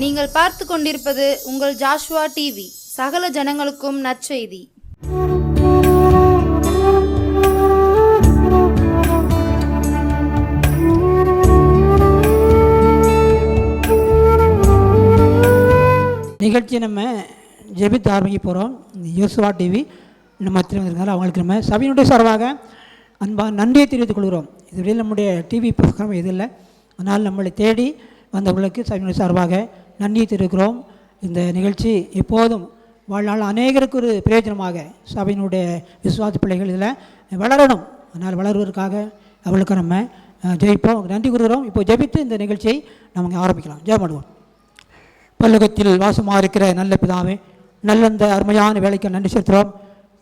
நீங்கள் பார்த்து கொண்டிருப்பது உங்கள் ஜாஷுவா டிவி. சகல ஜனங்களுக்கும் நற்செய்தி. நிகழ்ச்சி நம்ம ஜெபித்து ஆரம்பிக்க போகிறோம். யோசுவா டிவி நம்ம இருக்கிறாங்க, அவங்களுக்கு நம்ம சபையினுடைய சார்பாக அன்பாக நன்றியை தெரிவித்துக் கொள்கிறோம். இதுவரை நம்முடைய டிவி ப்ரோக்ராம் எது இல்லை, அதனால் நம்மளை தேடி வந்தவர்களுக்கு சபையினுடைய சார்பாக நன்றியை தெரிவிக்கிறோம். இந்த நிகழ்ச்சி எப்போதும் வாழ்நாள் அநேகருக்கு ஒரு பிரயோஜனமாக சபையினுடைய விசுவாச பிள்ளைகள் இதில் வளரணும். அதனால் வளருவதற்காக அவளுக்கு நம்ம ஜெயிப்போம், நன்றி கூறுகிறோம். இப்போ ஜெபித்து இந்த நிகழ்ச்சியை நம்ம ஆரம்பிக்கலாம். ஜெபம் பண்ணுவோம். பல்லகத்தில் வாசமாக இருக்கிற நல்ல பிதாவே, நல்ல இந்த அருமையான வேலைக்கு நன்றி செலுத்துகிறோம்.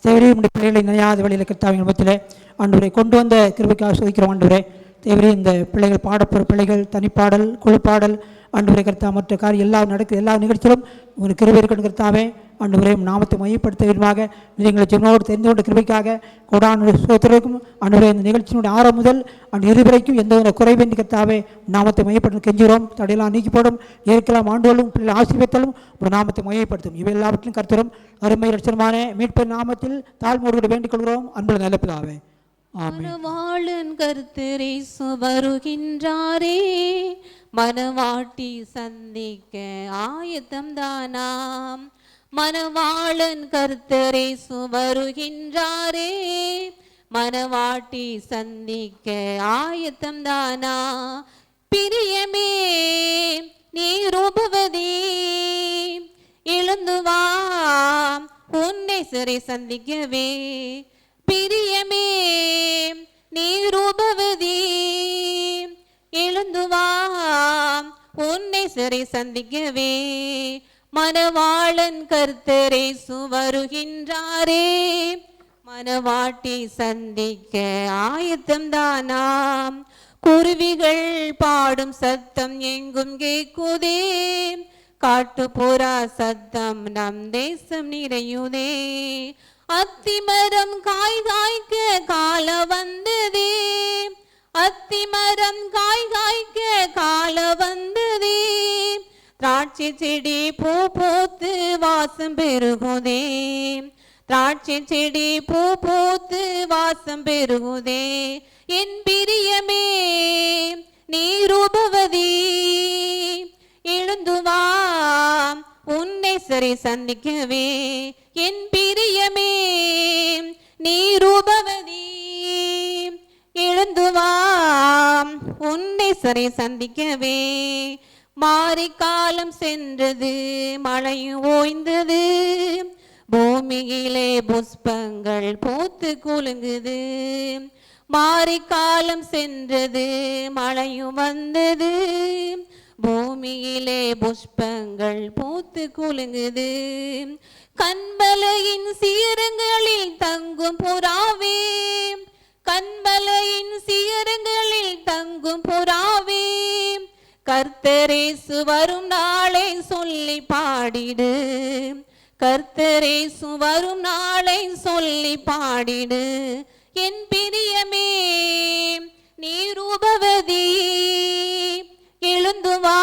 தேவரே, உடைய பிள்ளைகளை நினையாத வழியில் கர்த்தாவின் விபத்தில் ஆண்டவரை கொண்டு வந்த கிருபைக்காக சோதிக்கிறோம். ஆண்டவரே, தேவரே, இந்த பிள்ளைகள் பாடப்போகிற பிள்ளைகள் தனிப்பாடல் குழுப்பாடல் ஆண்டவரை கர்த்தா மற்ற காரியம் எல்லாம் நடக்குது, எல்லா நிகழ்ச்சியிலும் ஒரு கிருபை இருக்கணும் கர்த்தாவே. ஆண்டவரே, நாமத்தை மையப்படுத்த விதமாக நீங்கள் ஜெபனோடு தெரிந்து கொண்ட கிருபைக்காக கொடான சோத்திரக்கும் ஆண்டவரே, இந்த நிகழ்ச்சியினுடைய ஆரம்பம் முதல் அந்த இறுதி வரைக்கும் எந்த ஒரு குறைவேண்டி கர்த்தாவே நாமத்தை மையப்படுத்த கெஞ்சுகிறோம். தடையெல்லாம் நீக்கப்படும், ஏற்கலாம் ஆண்டுகளும் பிள்ளை ஆசீர்வதித்தாலும் ஒரு நாமத்தை மையப்படுத்தும். இவை எல்லாவற்றிலும் கர்த்தரும் அருமை லட்சணமான மீட்பர் நாமத்தில் தாழ்மையோடு வேண்டிக் கொள்கிறோம். அன்புள்ள நல்ல பிதாவே, மனவாளன் கர்த்தரை வருகின்றாரே, மனவாட்டி சந்திக்க ஆயத்தம் தானாம். மனவாளன் கர்த்தரை வருகின்றாரே, மனவாட்டி சந்திக்க ஆயத்தம் தானா. பிரியமே நீ ரூபவதி எழுந்து வா, உன்னை சரி சந்திக்கவே. பிரியமே நீ ரூபவதி எழுந்து வா, உன்னை சரி சந்திக்கவே. மனவாளன் கர்த்தரை வருகின்றாரே, மனவாட்டி சந்திக்க ஆயத்தம் தானாம். குருவிகள் பாடும் சத்தம் எங்கும் கேட்குதே, காட்டுப்புறா சத்தம் நம் தேசம் நிறையுதே. அத்திமரம் காய் காய்க்க கால வந்ததே, அத்திமரம் காய் காய்க்க கால வந்ததே. திராட்சை செடி பூ பூத்து வாசம் பெருகுதே, திராட்சை செடி பூ பூத்து வாசம் பெருகுதே. என் பிரியமே நீ ரூபவதி எழுந்து வா, உன்னை சரி சந்திக்கவே. என் பிரியமே நீ ரூபவதி எழுந்து வா, உன்னை சரி சந்திக்கவே. மாரிக்காலம் சென்றது, மழையும் ஓய்ந்தது, பூமியிலே புஷ்பங்கள் பூத்து குலுங்குது. மாரிக்காலம் சென்றது, மழையும் வந்தது, பூமியிலே புஷ்பங்கள் பூத்து குலுங்குது. கண்மலையின் சீரங்களில் தங்கும் புறாவே, கண்மலையின் சீரங்களில் தங்கும் புறாவே. கர்த்தரேசு வரும் நாளை சொல்லி பாடிடு, கர்த்தரேசு வரும் நாளை சொல்லி பாடிடு. என் பிரியமே நீ ரூபவதி எழுந்து வா,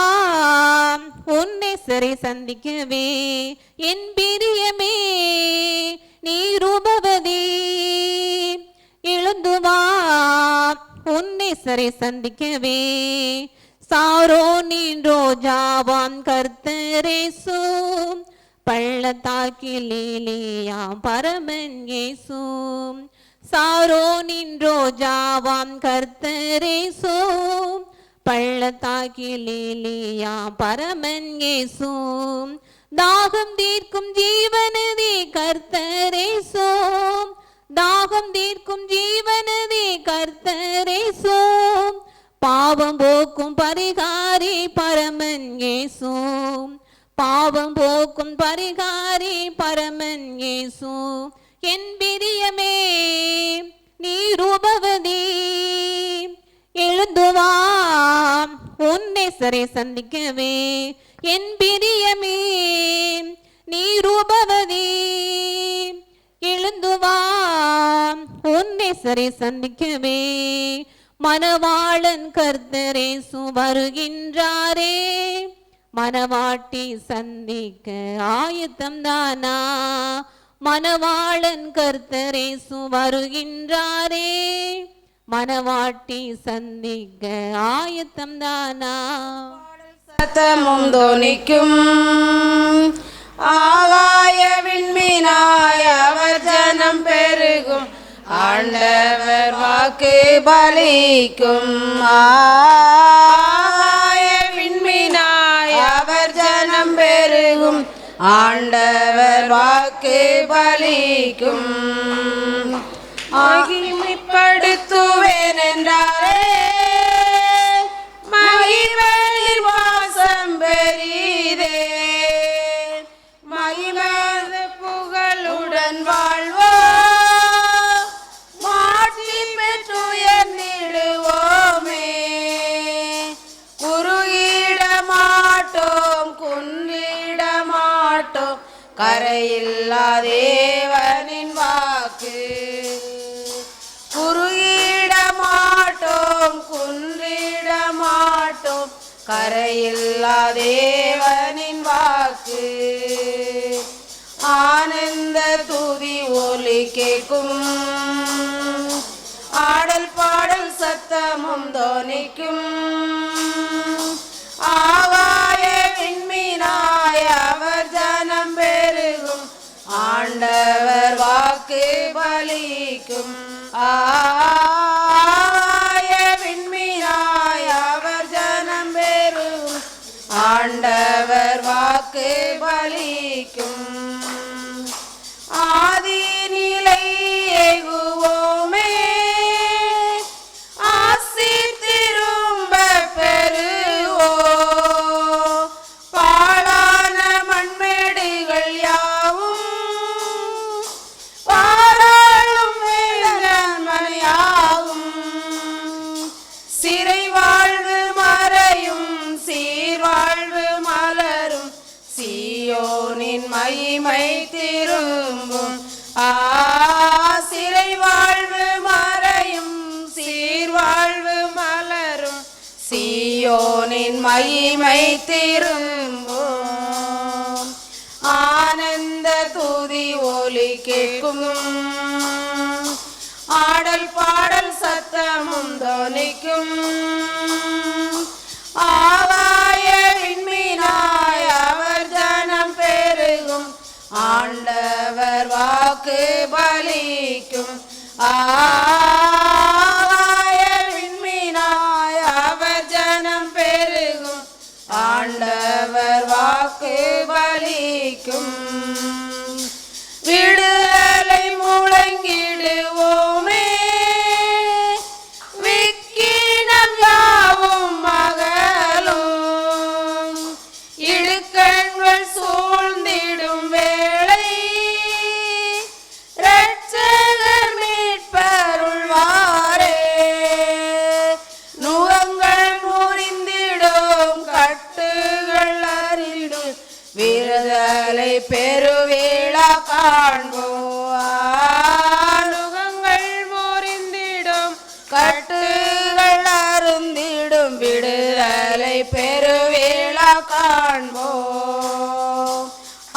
உன்னை சரி சந்திக்கவே. என் பிரியமே நீ ரூபவதி எழுந்து வா, உன்னை சரி சந்திக்கவே. சாரோனின் ரோஜாவாம் கர்த்தரேசு, பள்ளத்தாக்கில் லீலியாம் பரமன் இயேசு. சாரோனின் ரோஜாவாம் கர்த்தரேசு, பள்ளத்தாக்கில் லீலியாம் பரமன் இயேசு. தாகம் தீர்க்கும் ஜீவனதி கர்த்தரேசு, தாகம் தீர்க்கும் ஜீவனதி கர்த்தரேசு. பாவம் போக்கும் பரிகாரி பரமன் இயேசு, பாவம் போக்கும் பரிகாரி பரமன் இயேசு. என் பிரியமே நீ ரூபவதி எழுந்து வா, உன்னை சரி சந்திக்கவே. என் பிரியமே நீ ரூபவதி எழுந்து வா, உன்னை சரி சந்திக்கவே. மனவாளன் கர்த்தரேசு வருகின்றாரே, மணவாட்டி சந்திக்க ஆயத்தம் தானா? மணவாளன் கர்த்தரேசு வருகின்றாரே, மணவாட்டி சந்திக்க ஆயத்தம் தானா? சத்தமும் தோனிக்கும் ஆகாய விண்மீனாய் அவர் ஜனம் பெருகும், ஆண்டவர் வாக்கு பலிக்கும். ஆகாய விண்மீனாய் அவர் ஜனம் பெருகும், ஆண்டவர் வாக்கு பலிக்கும். மகிமைப்படுத்துவேன் என்றாரே, மகிமையில் வாசம் பெரிதே, மகிமையான புகழுடன் வாழ்வோ, மாற்றி பெற்றுயர்ந்திடுவோமே. குறுகிட மாட்டோம், குன்றிட மாட்டோம், கரையில்லா தேவனின் வாக்கு. குறுகிட மாட்டோம், குன்றிட மாட்டோம், கரையில்லா தேவனின் வாக்கு. ஆனந்த துதி ஒலி கேட்கும், ஆடல் பாடல் சத்தமும் தோனிக்கும். ஆகாய விண்மீனாய் அவர் ஜனம் பெருகும், ஆண்டவர் வாக்கு பலிக்கும். ஆகாய விண்மீனாய் அவர் ஜனம் பெருகும், ஆண்டவர் வாக்கு பலிக்கும். ஆதி நிலை எகுவோமே, ஆசி திரும்ப பெறுவோ. பாழான மண்மேடுகள் யாவும் பாராளும் மனையாகும். சிறை வாழ்வு மறையும், சீர்வாழ்வு மலரும், சீயோனின் மகிமை திரும்பும். சிறை வாழ்வு மறையும், சீர்வாழ்வு மலரும், சீயோனின் மகிமை திரும்பும். ஆனந்த துதி ஒலி கேட்கும், ஆடல் பாடல் சத்தமும் தோனிக்கும். ஆகாய விண்மீனாய் அவர் ஜனம் பெருகும், ஆண்டவர் வாக்கு பலிக்கும். ஆகாய விண்மீனாய் அவர் ஜனம் பெருகும், ஆண்டவர் வாக்கு பலிக்கும். விடுதலை முழங்கிடுவோமே, விக்கினம் யாவும் மகளும். இடுக்கண்கள் சூழ்ந்திடும் வேளை, இரட்சகர் மீட்பருள்வாரே. நுகங்கள் முறிந்திடும், கட்டுகள் அறிடும், விடுதலை பெருவேளா காண்போம். நுகங்கள் முறிந்திடும், கட்டுகள் அருந்திடும், விடுதலை பெருவேளா காண்போம்.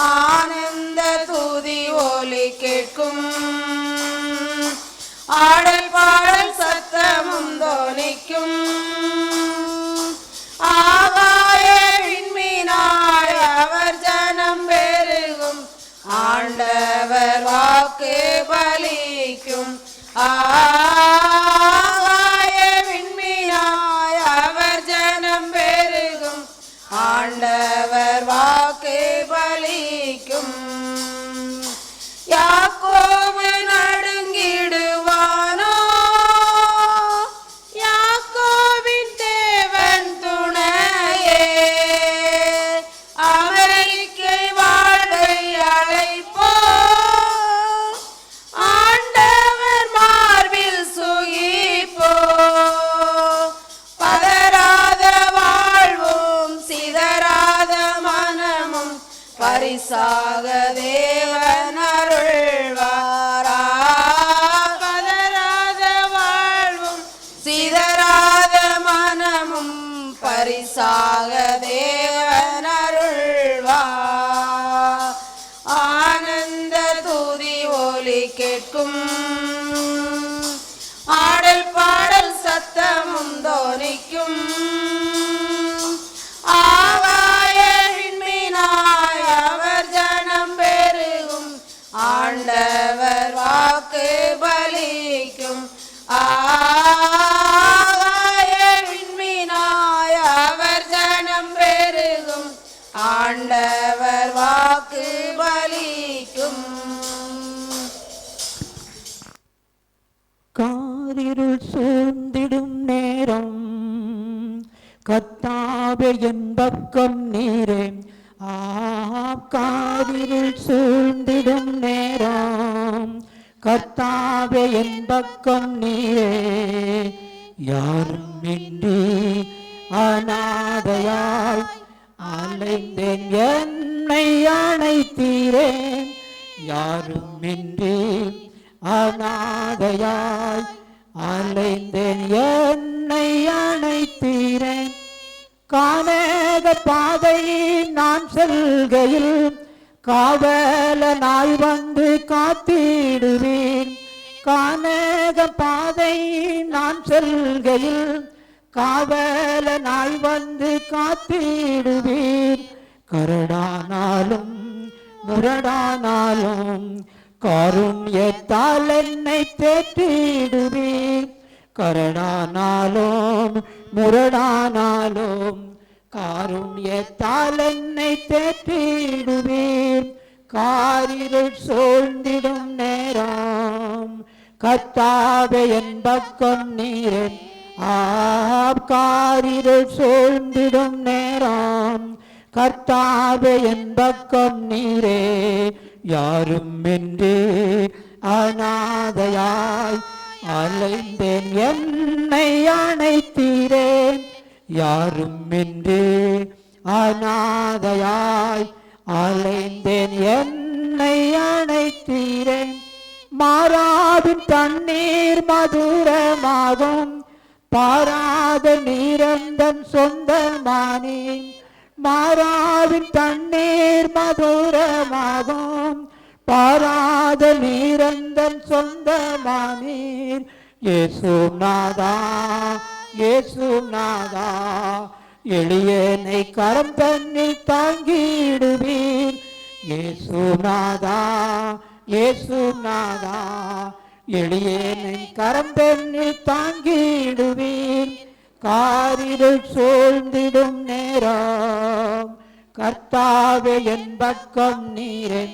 ஆனந்த துதி ஒலி கேட்கும், ஆடல் பாடல் சத்தமும் தோனிக்கும். ஆகாய விண்மீனாய் அவர் ஜனம் பெருகும், ஆண்டவர் வாக்கு பலிக்கும். ஆகாய விண்மீனாய் அவர் ஜனம் பெருகும், ஆண்டவர் வாக்கு பலிக்கும். யாக்கோபு நடுங்கிடுவானோ, யாக்கோபின் தேவன் துணையே. அமெரிக்கை வாழ்வை அழைப்போ, ஆண்டவர் மார்பில் சுகிப்போ. பதறாத வாழ்வும் சிதறாத மனமும் பரிசாக தேவன் அருள்வாரா. பதறாத வாழ்வும் சிதறாத மனமும் பரிசாக தேவன் கேட்கும், ஆடல் பாடல் சத்தமும் தோனிக்கும். ஆகாய விண்மீனாய் அவர் ஜனம் பெருகும், ஆண்டவர் வாக்கு பலிக்கும். ஆகாய விண்மீனாய் அவர் ஜனம் பெருகும், ஆண்டவர் வாக்கு பலிக்கும். காரிருள் சூழ்ந்திடும் நேரம் கர்த்தாவே என் பக்கம் நீரே. காரிருள் சூழ்ந்திடும் நேரம் கர்த்தாவே என் பக்கம் நீரே. யாரும் இன்றி அநாதையாய் அலைந்தேன், என்னை அணைத்தீரே. யாரும் இன்றி அநாதையாய் அலைந்தேன், என்னை அணைத்தீரேன். காணேக பாதை நான் செல்கையில் காவலனாய் வந்து காத்திடுவேன். காணேக பாதை நான் செல்கையில் காவலனாய் வந்து காத்திடுவேன். கரடானாலும் முரடானாலும் காருண்யத்தால் என்னை தேற்றிடுவீர். கரடானாலும் முரடானாலும் காருண்யத்தால் என்னை தேற்றிடுவீர். காரிருள் சூழ்ந்திடும் நேரம் கர்த்தாவே என் பக்கம் நீரே. காரிருள் சூழ்ந்திடும் நேரம் கர்த்தாவே என் பக்கம் நீரே. யாரும் இன்றி அநாதையாய் அலைந்தேன், என்னை அணைத்தீரேன். யாரும் இன்றி அநாதையாய் அலைந்தேன், என்னை அணைத்தீரேன். மாறாவின் தண்ணீர் மதுரமாகும், பாராத நீரந்தன் சொந்தமானேன். மாறாவின் தண்ணீர் மதுரமாகும், பாராத நீரந்தன் சொந்தமானீர். இயேசு நாதா இயேசு நாதா, எளியனை கரம் தன்னில் தாங்கிடுவீர். இயேசு நாதா இயேசு நாதா, எளியனை கரம் தன்னில் தாங்கிடுவீர். காரிருள் சூழ்ந்திடும் நேரம் கர்த்தாவே என் பக்கம் நீரே.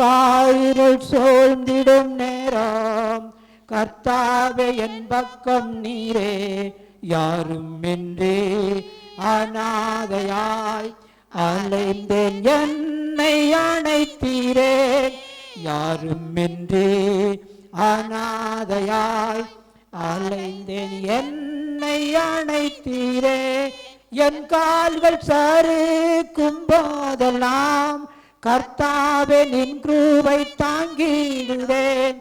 காரிருள் சூழ்ந்திடும் நேரம் கர்த்தாவே என் பக்கம் நீரே. யாரும் இன்றி அநாதையாய் அலைந்தேன், என்னை அணைத்தீரே. யாரும் இன்றி அநாதையாய் அலைந்தேன், என்னை அணைத்தீரே. என் கால்கள் சறுக்கும் போதெல்லாம் கர்த்தாவே நின் கிருபை தாங்கிடுவேன்.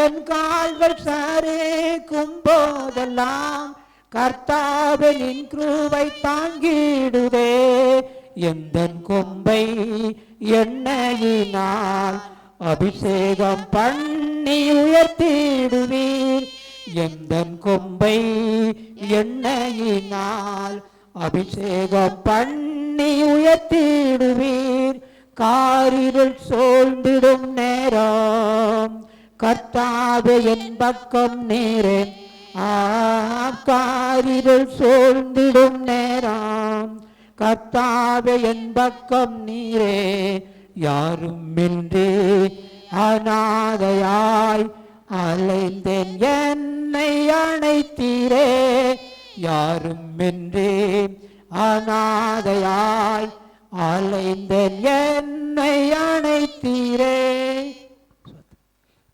என் கால்கள் சறுக்கும் போதெல்லாம் கர்த்தாவே நின் கிருபை தாங்கிடுவே. எந்தன் கொம்பை எண்ணெயினால் அபிஷேகம் பண்ணி உயர்த்திடுவீர். எந்தன் கொம்பை எண்ணெயினால் அபிஷேகம் பண்ணி உயர்த்திடுவீர். காரிருள் சூழ்ந்திடும் நேரம் கர்த்தாவே என் பக்கம் நீரே. காரிருள் சூழ்ந்திடும் நேரம் கர்த்தாவே என் பக்கம் நீரே. யாரும் இன்றி அநாதையாய் அலைந்தேன், என்னை அணைத்தீரே. யாரும் இன்றி அநாதையாய் அலைந்தேன், என்னை அணைத்தீரே.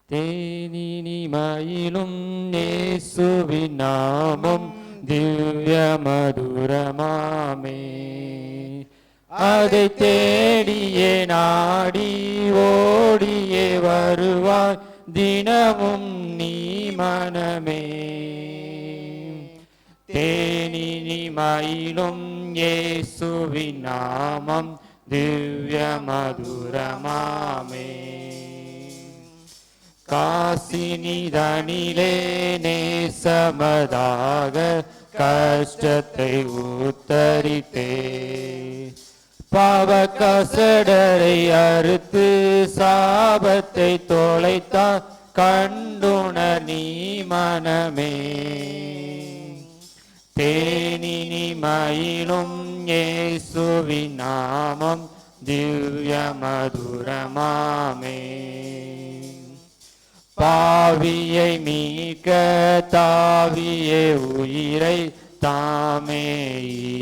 தேனினிமயிலும் இயேசுவின் நாமம் திவ்ய மதுரமாமே. அதை தேடியே நாடி ஓடியே வருவாய் தினமும் நீ மனமே. தேனினிமயிலும் இயேசுவின் நாமம் திவ்ய மதுரமாமே. காசினிதனிலே நேசமதாக கஷ்டத்தை உத்தரித்தே பாவ கசடரை அறுத்து சாபத்தை தொலைத்தார் கண்டுண நீ மனமே தேனினி மயிலும் இயேசுவின் நாமம் திவ்ய மதுரமாமே பாவியை மீட்க தாவியே உயிரை தாமே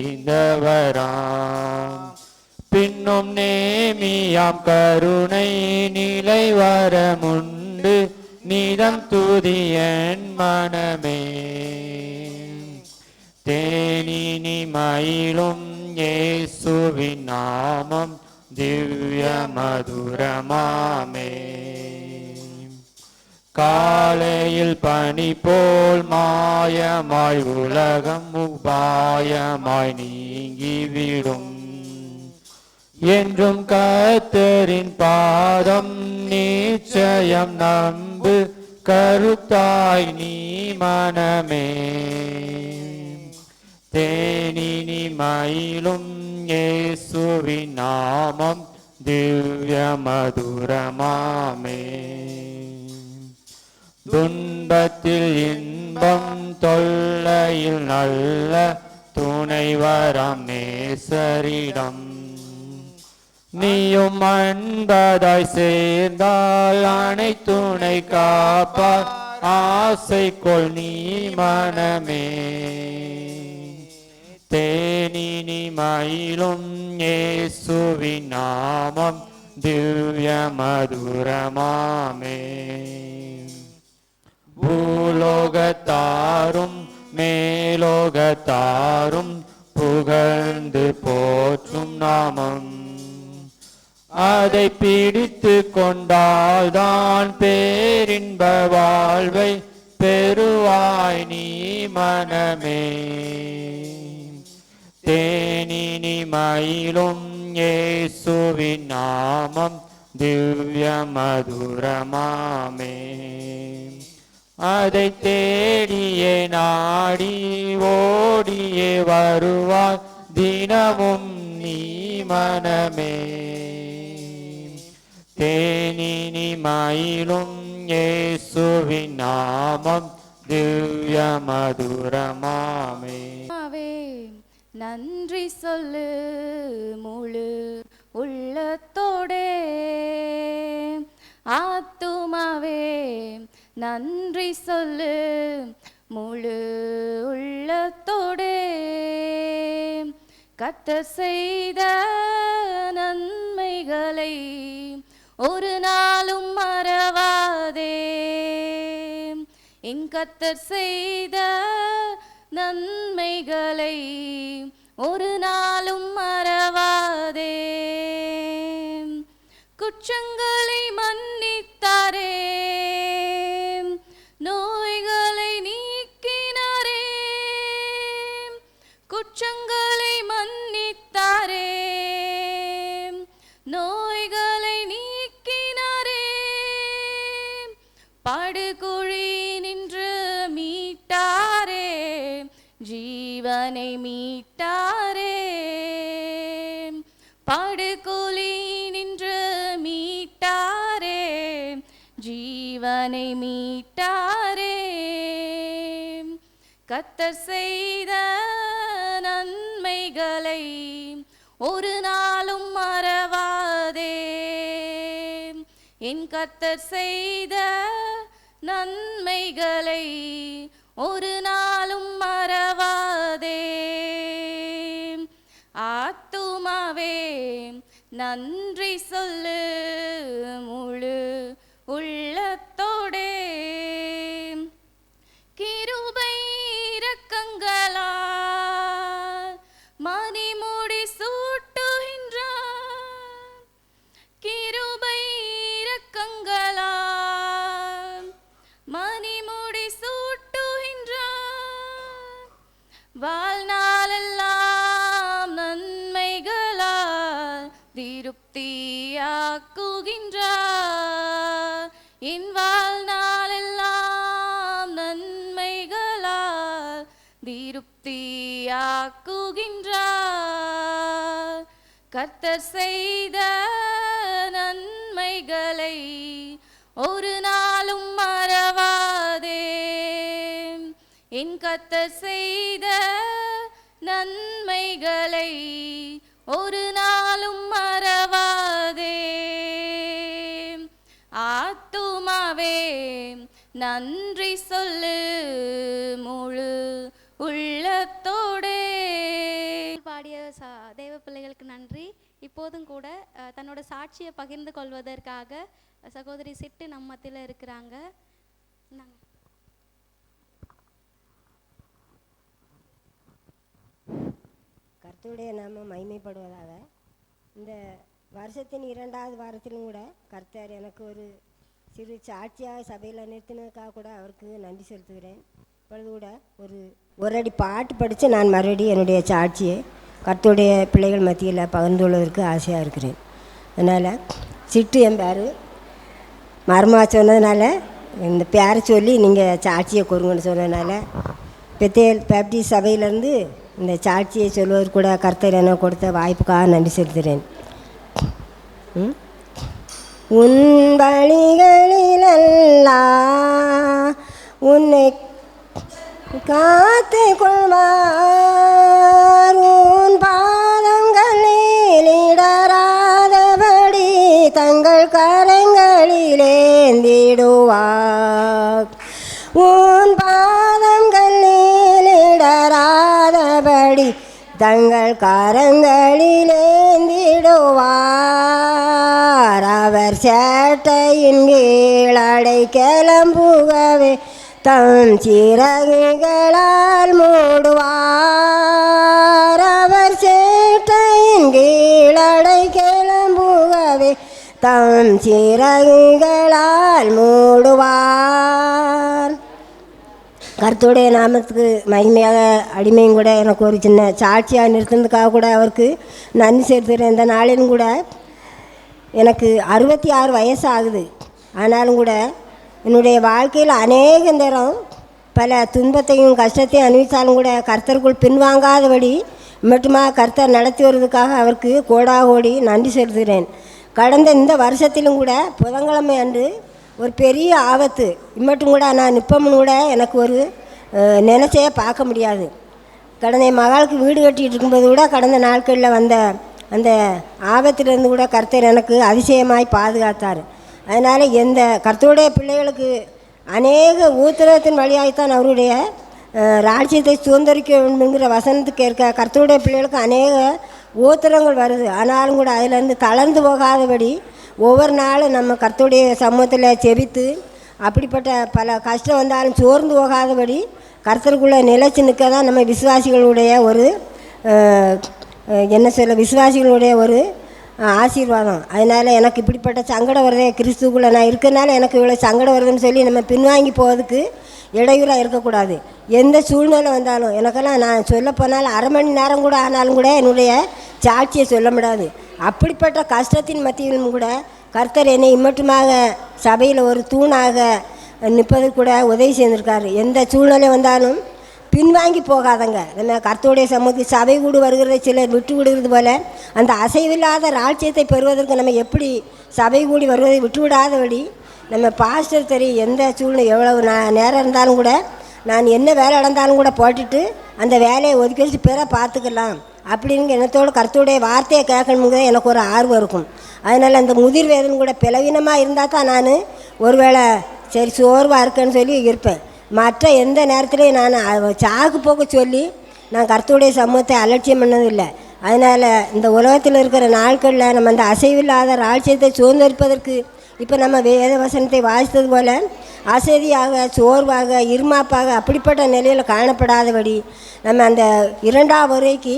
ஈந்தவராம் பின்னும் நேமியாம் கருணை நிலை வரமுண்டு நிதம் துதியன் மனமே தேனினி மயிலும் இயேசுவின் நாமம் திவ்ய மதுரமாமே காலையில் பனி போல் மாயமாய் உலகம் உபாயமாய் நீங்கிவிடும் என்றும் கர்த்தரின் பாதம் நிச்சயம் நம்பு கருத்தாய் நீ மனமே தேனினி மயிலும் இயேசுவின் நாமம் திவ்ய மதுரமாமே துன்பத்தில் இன்பம் தொல்லையில் நல்ல துணைவரம் நேசரிடம் நீயும் அன்பதாய் சேர்ந்தால் அணை துணை காப்பார் ஆசைக்கொள் நீ மனமே தேனினி மயிலும் இயேசுவின் நாமம் திவ்ய மதுரமாமே பூலோகத்தாரும் மேலோகத்தாரும் புகழ்ந்து போற்றும் நாமம் அதை பிடித்து கொண்டால்தான் பேரின்ப வாழ்வை பெறுவாய் நீ மனமே தேனினி மயிலும் இயேசுவின் நாமம் திவ்ய மதுரமாமே அதை தேடியே நாடி ஓடியே வருவாய் தினமும் நீ மனமே தேனினி மயிலும் இயேசுவின் நாமம் திவ்ய மதுரமாமே நன்றி சொல்லு முழு உள்ளத்தோடே ஆத்துமாவே நன்றி சொல்லு முழு உள்ளத்தோடே கர்த்தர் செய்த நன்மைகளை ஒரு நாளும் மறவாதே என் கர்த்தர் செய்த நன்மைகளை ஒரு நாளும் மறவாதே குற்றங்களை மன்னித்தாரே நோய்களை நீக்கினாரே குற்றங்களை மன்னித்தாரே நோய்களை நீக்கினாரே படுகுழி நின்று மீட்டாரே ஜீவனை மீட்டாரே படுகுழி நின்று மீட்டாரே ஜீவனை மீட்டாரே கர்த்தர் செய்த நன்மைகளை ஒரு நாளும் மறவாதே என் கர்த்தர் செய்த நன்மைகளை ஒரு நாளும் மறவாதே ஆத்துமாவே நன்றி சொல்லு முழு உள்ளத்தோடே கிருபை இரக்கங்களால் மணிமுடி சூட்டுகின்றார் கிருபை இரக்கங்களால் மணிமுடி சூட்டுகின்றார் வாழ்நாளெல்லாம் நன்மைகளால் திருப்தியாக்குகின்றார் என் வாழ்நாளெல்லாம் நன்மைகளால் திருப்தியாக்குகின்றார். கர்த்தர் செய்த நன்மைகளை ஒரு நாளும் மறவாதே. என் கர்த்தர் செய்த நன்மைகளை ஒரு நாளும் மறவாதே. ஆத்துமாவே நன்றி சொல்லு முழு உள்ளத்தோடே. பாடிய தேவ பிள்ளைகளுக்கு நன்றி. இப்போதும் கூட தன்னோட சாட்சியை பகிர்ந்து கொள்வதற்காக சகோதரி சிட்டு நம்ம மத்தியில் இருக்கிறாங்க. கர்த்தருடைய நாம மகிமைப்படுவதாக. இந்த வருஷத்தின் 2வது வாரத்திலும் கூட கர்த்தர் எனக்கு ஒரு சிறு சாட்சியாக சபையில் நிறுத்தினதுக்காக கூட அவருக்கு நன்றி செலுத்துகிறேன். இப்பொழுது கூட ஒரு அடி பாட்டு படித்து நான் மறுபடியும் என்னுடைய சாட்சியை கர்த்தருடைய பிள்ளைகள் மத்தியில் பகிர்ந்து கொள்வதற்கு ஆசையாக இருக்கிறேன். அதனால் சிட்டு என் பேர் மருமா சொன்னதுனால இந்த பேரை சொல்லி நீங்கள் சாட்சியை கூறுங்கன்னு சொன்னதுனால பெத்தேல் பேப்டிஸ்ட் சபையிலேருந்து இந்த சாட்சியை சொல்வதற்கு கூட கர்த்தர் எனக்கு கொடுத்த வாய்ப்புக்காக நன்றி செலுத்துகிறேன். உன் வழிகளிலெல்லாம் உன்னை காத்து கொள்வார். உன் பாதங்களில் இடராதபடி தங்கள் கரங்களிலேந்திடுவார். உன் பாதங்களில் இடராதபடி தங்கள் கரங்களிலேந்திடுவார். அவர் சேட்டையின் கீழடை கிளம்புகவே தம் சிறகுகளால் மூடுவார். அவர் சேட்டையின் கீழடை கிளம்புகவே தம் சிறகுகளால் மூடுவார். கர்த்தருடைய நாமத்துக்கு மகிமையாக அடிமையும் கூட எனக்கு ஒரு சின்ன சாட்சியாக நிறுத்தினதுக்காக கூட அவருக்கு நன்றி செலுத்துகிறேன். இந்த நாளிலும் கூட எனக்கு 66 வயசு ஆகுது. ஆனாலும் கூட என்னுடைய வாழ்க்கையில் அநேக நேரம் பல துன்பத்தையும் கஷ்டத்தையும் அனுபவித்தாலும் கூட கர்த்தருக்குள் பின்வாங்காதபடி மட்டுமா கர்த்தர் நடத்தி வருவதற்காக அவருக்கு கோடாகோடி நன்றி செலுத்துகிறேன். கடந்த இந்த வருஷத்திலும் கூட புதன்கிழமை அன்று ஒரு பெரிய ஆபத்து இம்மட்டும் கூட நான் நிற்பமுன்னு கூட எனக்கு ஒரு நினைச்சே பார்க்க முடியாது. கடந்த என் மகளுக்கு வீடு கட்டிகிட்டு இருக்கும்போது கூட கடந்த நாட்களில் வந்த அந்த ஆபத்திலிருந்து கூட கர்த்தர் எனக்கு அதிசயமாய் பாதுகாத்தார். அதனால் எந்த கர்த்தருடைய பிள்ளைகளுக்கு அநேக ஊத்திரத்தின் வழியாகத்தான் அவருடைய ராஜ்யத்தை சுதந்திரிக்க வேண்டும்ங்கிற வசனத்துக்கு ஏற்க கர்த்தருடைய பிள்ளைகளுக்கு அநேக ஊத்திரங்கள் வருது. ஆனாலும் கூட அதிலேருந்து தளர்ந்து போகாதபடி ஒவ்வொரு நாளும் நம்ம கர்த்தருடைய சமூகத்தில் செபித்து அப்படிப்பட்ட பல கஷ்டம் வந்தாலும் சோர்ந்து போகாதபடி கர்த்தருக்குள்ளே நிலைச்சு நிற்க தான் நம்ம விசுவாசிகளுடைய ஒரு விசுவாசிகளுடைய ஒரு ஆசீர்வாதம். அதனால் எனக்கு இப்படிப்பட்ட சங்கடம் வருதே, கிறிஸ்துக்குள்ளே நான் இருக்கிறனால எனக்கு இவ்வளோ சங்கடம் வருதுன்னு சொல்லி நம்ம பின்வாங்கி போகிறதுக்கு இடையூறாக இருக்கக்கூடாது. எந்த சூழ்நிலை வந்தாலும் எனக்கெல்லாம் நான் சொல்ல போனாலும் 1/2 மணி நேரம் கூட ஆனாலும் கூட என்னுடைய சாட்சியை சொல்ல முடியாது. அப்படிப்பட்ட கஷ்டத்தின் மத்தியிலும் கூட கர்த்தர் என்னை இம்மட்டுமாக சபையில் ஒரு தூணாக நிற்பதற்கு கூட உதவி செய்திருக்காரு. எந்த சூழ்நிலை வந்தாலும் பின்வாங்கி போகாதங்க. நம்ம கர்த்தருடைய சமூகத்தில் சபை கூடு வருகிறத சிலர் விட்டு விடுகிறது போல் அந்த அசைவில்லாத ராஜ்யத்தை பெறுவதற்கு நம்ம எப்படி சபை கூடி வருவதை விட்டு விடாதபடி நம்ம பாஸ்டர் தெரியும் எந்த சூழ்நிலை எவ்வளவு நேரம் இருந்தாலும் கூட நான் என்ன வேலை நடந்தாலும் கூட போட்டுட்டு அந்த வேலையை ஒதுக்கி வச்சு பிற பார்த்துக்கலாம் அப்படின்னு எண்ணத்தோடு கர்த்தருடைய வார்த்தையை கேட்கணுங்கிறது எனக்கு ஒரு ஆர்வம் இருக்கும். அதனால் அந்த முதிர் வேதனும் கூட பலவீனமாக இருந்தால் தான் நான் ஒருவேளை சரி சோர்வாக இருக்கேன்னு சொல்லி இருப்பேன். மற்ற எந்த நேரத்துலையும் நான் சாக்கு போக்க சொல்லி நான் கர்த்தருடைய சமூகத்தை அலட்சியம் பண்ணதில்லை. அதனால் இந்த உலகத்தில் இருக்கிற நாட்களில் நம்ம அந்த அசைவில்லாத ராஜ்யத்தை சுதந்திரிப்பதற்கு இப்போ நம்ம வேத வசனத்தை வாசித்தது போல் அசதியாக சோர்வாக இருமாப்பாக அப்படிப்பட்ட நிலையில் காணப்படாதபடி நம்ம அந்த 2ஆம் வருகைக்கு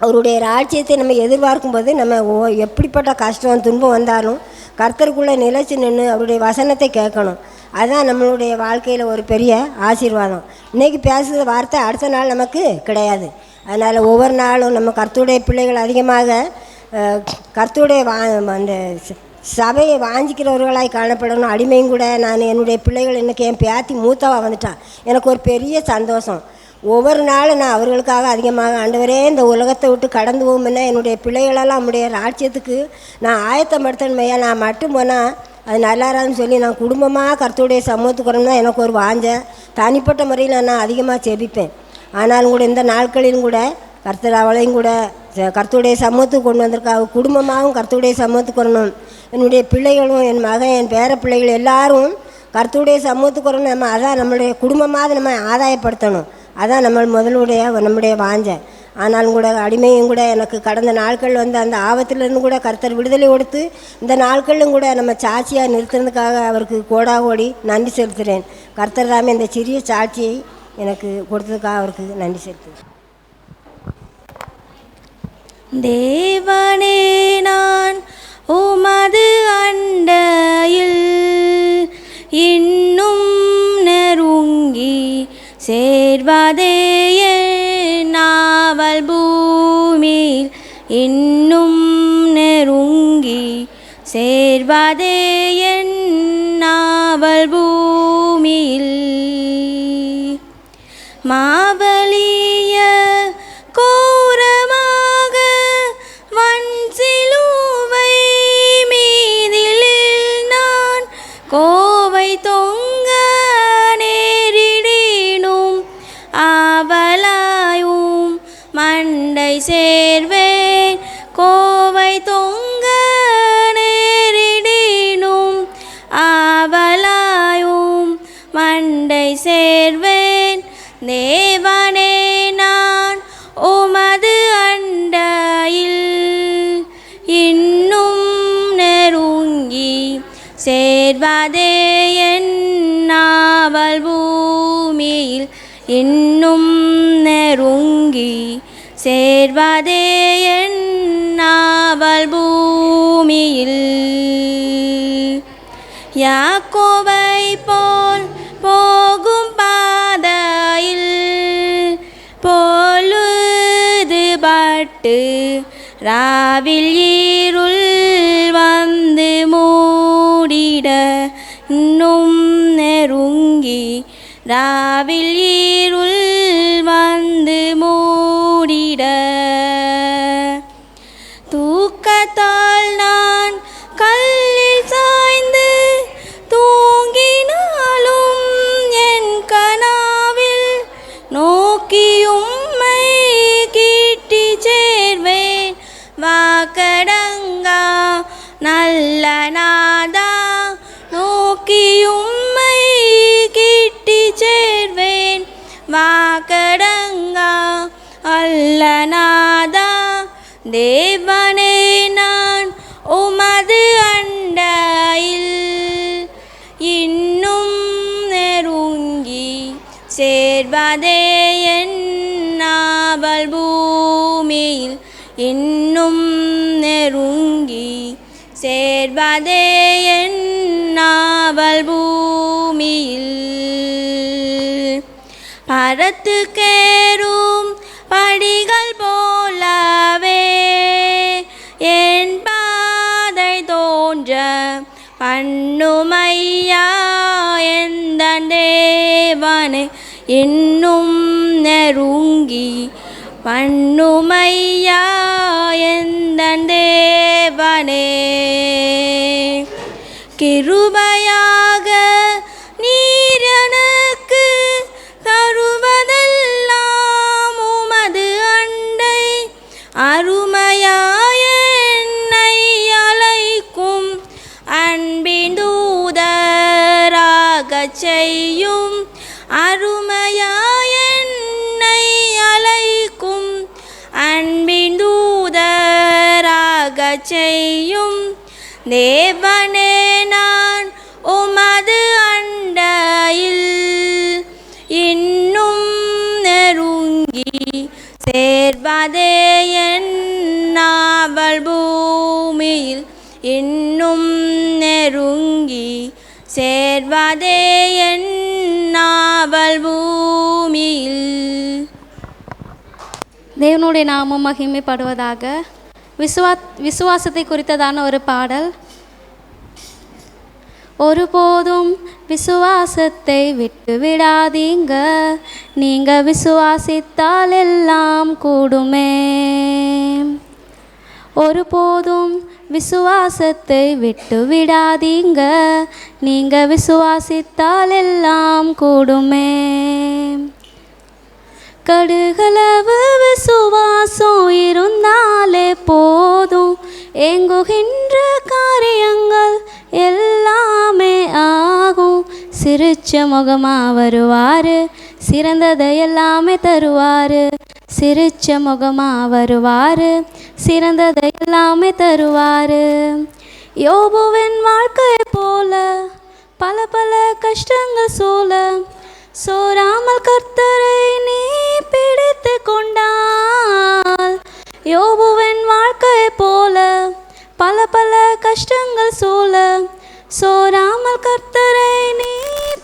அவருடைய ராஜ்யத்தை நம்ம எதிர்பார்க்கும்போது நம்ம எப்படிப்பட்ட கஷ்டம் துன்பம் வந்தாலும் கர்த்தருக்குள்ளே நிலைச்சு நின்று அவருடைய வசனத்தை கேட்கணும். அதுதான் நம்மளுடைய வாழ்க்கையில் ஒரு பெரிய ஆசீர்வாதம். இன்றைக்கி பேசுகிற வார்த்தை அடுத்த நாள் நமக்கு கிடையாது. அதனால் ஒவ்வொரு நாளும் நம்ம கர்த்தருடைய பிள்ளைகள் அதிகமாக கர்த்தருடைய அந்த சபையை வாஞ்சிக்கிறவர்களாய் காணப்படணும். அடிமையும் கூட நான் என்னுடைய பிள்ளைகள் இன்றைக்கி என் பேத்தி மூத்தவா வந்துட்டான். எனக்கு ஒரு பெரிய சந்தோஷம். ஒவ்வொரு நாளும் நான் அவர்களுக்காக அதிகமாக ஆண்டவரே இந்த உலகத்தை விட்டு கடந்து போகும்னா என்னுடைய பிள்ளைகளெல்லாம் நம்முடைய ராஜ்யத்துக்கு நான் ஆயத்தப்படுத்தணுமையா. நான் மட்டும் போனால் அது நல்லாராதுன்னு சொல்லி நான் குடும்பமாக கர்த்தருடைய சமூகத்துக்கு வரணும்னா எனக்கு ஒரு வாஞ்ச. தனிப்பட்ட முறையில் நான் அதிகமாக செபிப்பேன். ஆனாலும் கூட இந்த நாட்களிலும் கூட கர்த்தர் அவளையும் கூட கர்த்தருடைய சமூகத்துக்கு கொண்டு வந்திருக்காங்க. குடும்பமாகவும் கர்த்தருடைய சமூகத்துக்கு வரணும். என்னுடைய பிள்ளைகளும் என் மகன் என் பேர பிள்ளைகள் எல்லாரும் கர்த்தருடைய சமூகத்துக்கு வரணும். நம்ம அதான் நம்மளுடைய குடும்பமாக நம்ம ஆதாயப்படுத்தணும். அதான் நம்ம முதலுடைய நம்முடைய வாஞ்ச. ஆனாலும் கூட அடிமையும் கூட எனக்கு கடந்த நாட்கள் வந்து அந்த ஆபத்திலிருந்து கூட கர்த்தர் விடுதலை கொடுத்து இந்த நாட்களிலும் கூட நம்ம சாட்சியாக நிறுத்துறதுக்காக அவருக்கு கோடாகோடி நன்றி செலுத்துகிறேன். கர்த்தர் தாமே இந்த சிறிய சாட்சியை எனக்கு கொடுத்ததுக்காக அவருக்கு நன்றி செலுத்துகிறேன். தேவனே நான் உமது அண்டையில் இன்னும் நெருங்கி சேர்வதே நாவல் பூமியில் இன்னும் நெருங்கி சேர்வதே நாவல் பூமியில் மாபலிய கோரமாக வன் சிலுவை மீதில் நான் கோவை தொங்க நேரிடினும் ஆவலாயும் மண்டை சேர்வேன். கோவை தொங்க நேரிடினும் ஆவலாயும் மண்டை சேர்வேன். தேவனே நான் உமது அண்டையில் இன்னும் நெருங்கி சேர்வதே நாவல் பூமியில் இன்னும் நெருங்கி சேர்வதே நாவல் பூமியில் யாக்கோபை போல் போகும் பாதையில் பொழுது பட்டு ராவில் இருள் வந்து மூடிட இன்னும் நெருங்கி ராவில் இருள் வந்து மூடிட தூக்கத்தால் நான் கல்லில் சாய்ந்து தூங்கினாலும் என் கனாவில் நோக்கியும்மை கிட்டி சேர்வேன். வாக்கடங்கா நல்ல நாதா நோக்கியும்மை கிட்டி சேர்வேன். வாக்கடங்கா அல்ல நாதா தேவனே நான் உமது அண்டையில் இன்னும் நெருங்கி சேர்வதே நாவல் பூமியில் இன்னும் நெருங்கி சேர்வதே நாவல் பூமியில் பரத்துக்கேறும் படிகள் போலவே என் பாதை தோன்ற பண்ணுமையா எந்த தேவனை இன்னும் நெருங்கி பண்ணுமையா எந்த தேவனே கிருபையாக நீர் எனக்கு தருவதெல்லாம் உமது அண்டை அருமையாய என்னை அழைக்கும் அன்பின் தூதராகச் செய்யும் அருமையாய என்னை அழைக்கும் அன்பின் தூதராகச் செய்யும் தேவனே நான் உமது அண்டையில் இன்னும் நெருங்கி சேர்வதே நாவல் பூமியில் இன்னும் நெருங்கி சேர்வதே நாவல் பூமியில். தேவனுடைய நாமம் மகிமைப்படுவதாக. விசுவாசத்தை குறித்ததான ஒரு பாடல். ஒருபோதும் விசுவாசத்தை விட்டு விடாதீங்க, நீங்க விசுவாசித்தால் எல்லாம் கூடுமே. ஒருபோதும் விசுவாசத்தை விட்டு விடாதீங்க, நீங்க விசுவாசித்தால் எல்லாம் கூடுமே. கடுகளவு விசுவாசம் இருந்தாலே போதும், ஏங்குகின்ற காரியங்கள் எல்லாமே ஆகும். சிரிச்ச முகமா வருவார், சிறந்ததை எல்லாமே தருவார். சிரிச்ச முகமா வருவார், சிறந்ததை எல்லாமே தருவார். யோபுவின் வாழ்க்கை போல பல பல கஷ்டங்கள் சூழ, சோராமல் கர்த்தரை நீ பிடித்து கொண்டால். யோபுவின் வாழ்க்கை போல பல பல கஷ்டங்கள் சூழ, சோராமல் கர்த்தரை நீ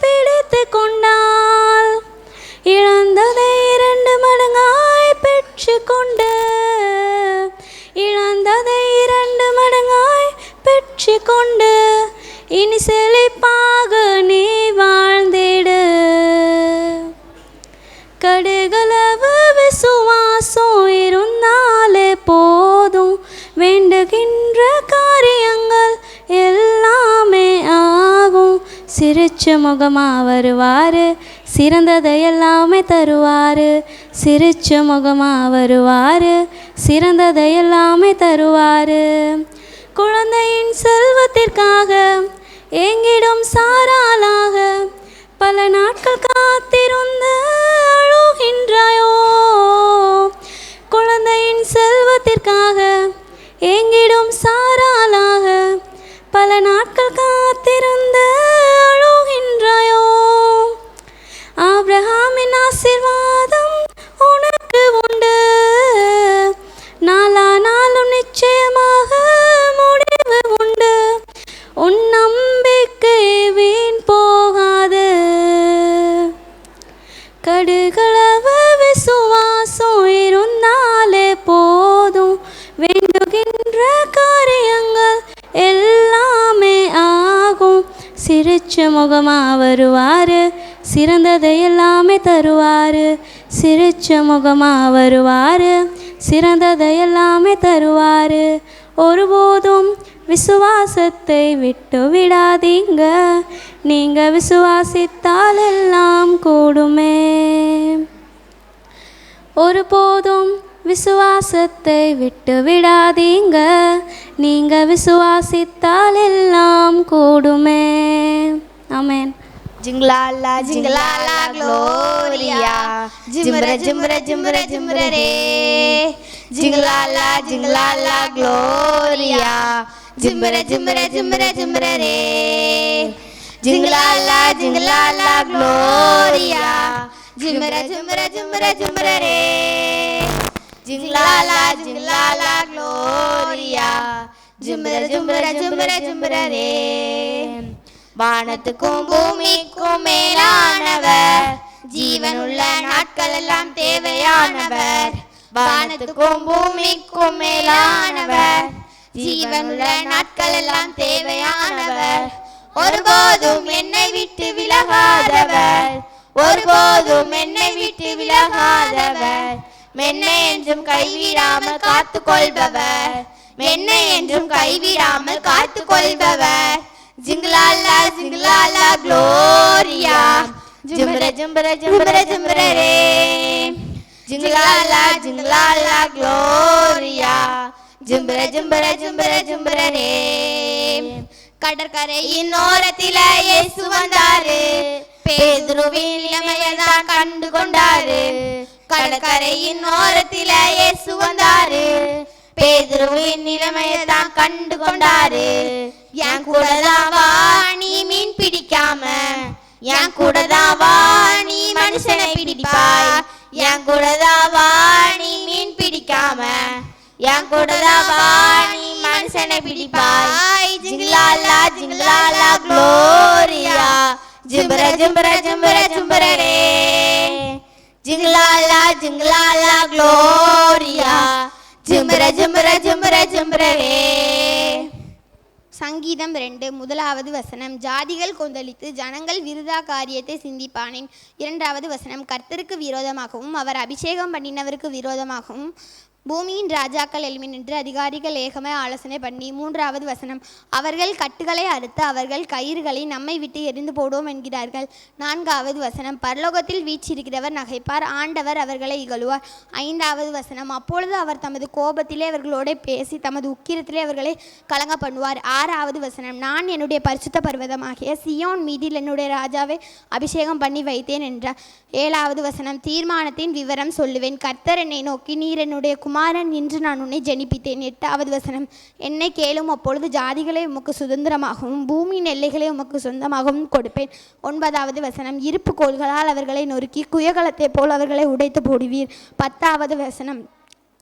பிடித்து கொண்டால். இழந்ததை 2 மடங்காய் பெற்றுக்கொண்டு, இழந்ததை 2 மடங்காய் பெற்றுக்கொண்டு, இனி செழிப்பாக நீ வாழ்ந்திடு. கடுகளவு விசுவாசம் இருந்தாலே போதும், வேண்டுகின்ற காரியங்கள் எல்லாமே ஆகும். சிரிச்ச முகமா வருவார், சிறந்ததை எல்லாமே தருவார். சிரிச்ச முகமா வருவார், சிறந்ததை எல்லாமே தருவார். குழந்தையின் செல்வத்திற்காக ஏங்கிடும் சாராளாக, பல நாட்கள் காத்திருந்து அழுகின்றாயோ. குழந்தையின் செல்வத்திற்காக ஏங்கிடும் சாராளாக, பல நாட்கள் காத்திருந்து அழுகின்றாயோ. ஆபிரகாமின் ஆசீர்வாதம் உனக்கு உண்டு, நாளானாலும் நிச்சயமாக முடிவு உண்டு. உன் நம்பிக்கை வீண் போகாது. கடுகளவு விசுவாசம் இருந்தாலே போதும், வேண்டுகின்ற காரியங்கள் எல்லாமே ஆகும். சிரிச்ச முகமா வருவார், சிறந்ததை எல்லாமே தருவார். சிரிச்ச முகமா வருவார், சிறந்ததை எல்லாமே தருவார். ஒருபோதும் விசுவாசத்தை விட்டு விடாதீங்க, நீங்க விசுவாசித்தால் எல்லாம் கூடுமே. ஒருபோதும் விசுவாசத்தை விட்டு விடாதீங்க, நீங்க விசுவாசித்தால் எல்லாம் கூடுமே. ஆமென். ஜிங்லாலா ஜிங்லாலா க்ளோரியா, ஜிம்ர ஜிம்ர ஜிம்ர ஜிம்ர ரே. ஜிங்லாலா ஜிங்லாலா க்ளோரியா, ஜிம்ர ஜிம்ர ஜிம்ர ஜிம்ர ரே. ஜிங்லாலா ஜிங்லாலா க்ளோரியா, ஜிம்ர ஜிம்ர ஜிம்ர ஜிம்ர ரே. ஜிங்லாலா ஜிங்லாலா க்ளோரியா, ஜிம்ர ஜிம்ர ஜிம்ர ஜிம்ர ரே. வானத்துக்கும் பூமிக்கும் மேலானவர், ஜீவனுள்ள நாட்கள் எல்லாம் தேவையானவர். வானத்துக்கும் பூமிக்கும் மேலானவர், ஜீவனுள்ள நாட்கள் எல்லாம் தேவையானவர். ஒருபோதும் என்னை விட்டு விலகாதவர், ஒருபோதும் என்னை விட்டு விலகாதவர். மென்னை என்றும் கைவிடாமல் காத்து கொள்பவர், மென்னை என்றும் கைவிடாமல் காத்து கொள்பவர். ஜிங்லாலா ஜிங்லாலா க்ளோரியா, ஜிம்ர ஜிம்ர ஜிம்ர ஜிம்ர ரே. ஜிங்லாலா ஜிங்லாலா க்ளோரியா, ஜிம்ர ஜிம்ர ஜிம்ர ஜிம்ர ரே. கடற்கரையின் ஓரத்தில இயேசு வந்தாரு, பேதுருவின் நிலைமையைதான் கண்டு கொண்டாரு. கடற்கரையின் ஓரத்தில இயேசு வந்தாரு, பேதுருவின் நிலைமையைதான் கண்டு கொண்டாரு. என் கூடதான் வா நீ மீன் பிடிக்காம, என் கூடதான் வா நீ மனுஷனை பிடிப்பாய். என் கூடதான் வா நீ மீன் பிடிக்காம, என் கூடதான் வா நீ மனுஷனை பிடிப்பாய். ஜிங்லாலா ஜிங்லாலா க்ளோரியா, ஜிம்ர ஜிம்ர ஜிம்ர ஜிம்ர ரே. ஜிங்லாலா ஜிங்லாலா க்ளோரியா, ஜிம்ர ஜிம்ர ஜிம்ர ஜிம்ர ரே. சங்கீதம் 2 முதலாவது வசனம். ஜாதிகள் கொந்தளித்து ஜனங்கள் விருதா காரியத்தை சிந்திப்பானேன். 2வது வசனம். கர்த்தருக்கு விரோதமாகவும் அவர் அபிஷேகம் பண்ணினவருக்கு விரோதமாகவும் பூமியின் ராஜாக்கள் எழும்பி நின்று அதிகாரிகள் ஏகமாய் ஆலோசனை பண்ணி. 3வது வசனம். அவர்கள் கட்டுகளை அறுத்து அவர்கள் கயிறுகளை நம்மை விட்டு எரிந்து போடுவோம் என்கிறார்கள். 4வது வசனம். பரலோகத்தில் வீற்றிருக்கிறவர் நகைப்பார், ஆண்டவர் அவர்களை இகழுவார். 5வது வசனம். அப்பொழுது அவர் தமது கோபத்திலே அவர்களோட பேசி தமது உக்கிரத்திலே அவர்களை கலங்க பண்ணுவார். 6வது வசனம். நான் என்னுடைய பரிசுத்த பர்வதமாகிய சியோன் மீதில் என்னுடைய ராஜாவை அபிஷேகம் பண்ணி வைத்தேன் என்றார். 7வது வசனம். தீர்மானத்தின் விவரம் சொல்லுவேன். கர்த்தர் என்னை நோக்கி, நீர் என்னுடைய குமாரன் என்று நான் உன்னை ஜெனிப்பித்தேன். 8வது வசனம். என்னை கேளும், அப்பொழுது ஜாதிகளை உமக்கு சுதந்திரமாகவும் பூமியின் எல்லைகளை உமக்கு சொந்தமாகவும் கொடுப்பேன். 9வது வசனம். இருப்பு கோள்களால் அவர்களை நொறுக்கி குயகலத்தை போல் அவர்களை உடைத்து போடுவீர். 10வது வசனம்.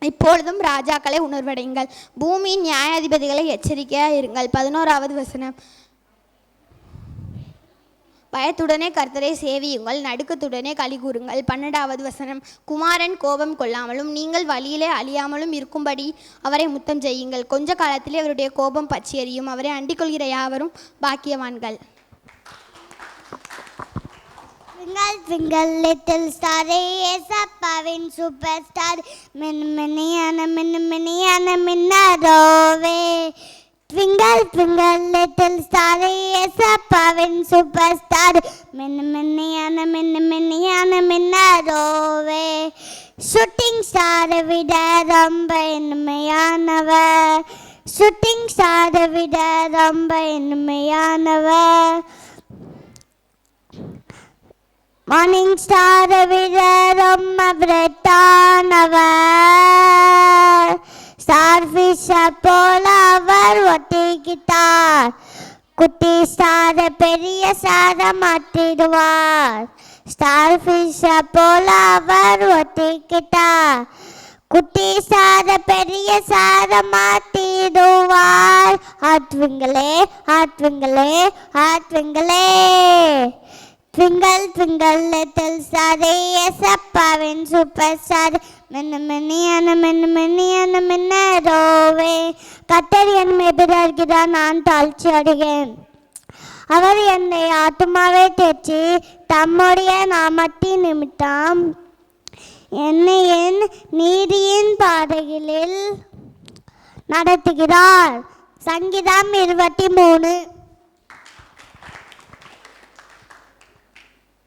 இப்பொழுதும் ராஜாக்களை உணர்வடைங்கள், பூமியின் நியாயாதிபதிகளை எச்சரிக்கையாக இருங்கள். 11வது வசனம். பயத்துடனே கர்த்தரை சேவியுங்கள், நடுக்கத்துடனே களி கூறுங்கள். 12வது வசனம். குமாரன் கோபம் கொள்ளாமலும் நீங்கள் வழியிலே அழியாமலும் இருக்கும்படி அவரை முத்தம் செய்யுங்கள். கொஞ்ச காலத்திலே அவருடைய கோபம் பற்றி எறியும், அவரை அண்டிக் கொள்கிற யாவரும் பாக்கியவான்கள். Twinkle, twinkle, little star, ஏசப்பாவின் சூப்பர் ஸ்டார், மின்மினியான மின்மினியான மின்னரோவே. Twinkle, twinkle, little star, ஏசப்பாவின் சூப்பர் ஸ்டார், மின்மினியான மின்மினியான மின்னரோவே. ஷூட்டிங் ஸ்டாரை விட ரொம்ப இனிமையானவர், ஷூட்டிங் ஸ்டாரை விட ரொம்ப இனிமையானவர். மார்னிங் ஸ்டாரை விட ரொம்ப பிரைட்டானவர், ஸ்டார் ஃபிஷ்ஷை போல அவர் ஒட்டிக்கிட்டார், குட்டி ஸ்டாரை பெரிய ஸ்டாரை மாற்றிடுவார். ஸ்டார் ஃபிஷ்ஷை போல அவர் ஒட்டிக்கிட்டார், குட்டி ஸ்டாரை பெரிய ஸ்டாரை மாற்றிடுவார். ஆட்விங்களே ஆட்விங்களே ஆட்விங்களே. Twinkle, twinkle, little star, ஏசப்பாவின் சூப்பர் ஸ்டார், மின்மினியான மின்மினியான மின்னரோவே. கர்த்தர் என் மேய்ப்பராகிறார், நான் தாழ்ச்சி அடைகிறேன். அவர் என்னை ஆத்துமாவை தேற்றி தம்முடைய நாமத்தின் நிமித்தம் என்னை என் நீதியின் பாதைகளில் நடத்துகிறார். சங்கீதம் 23.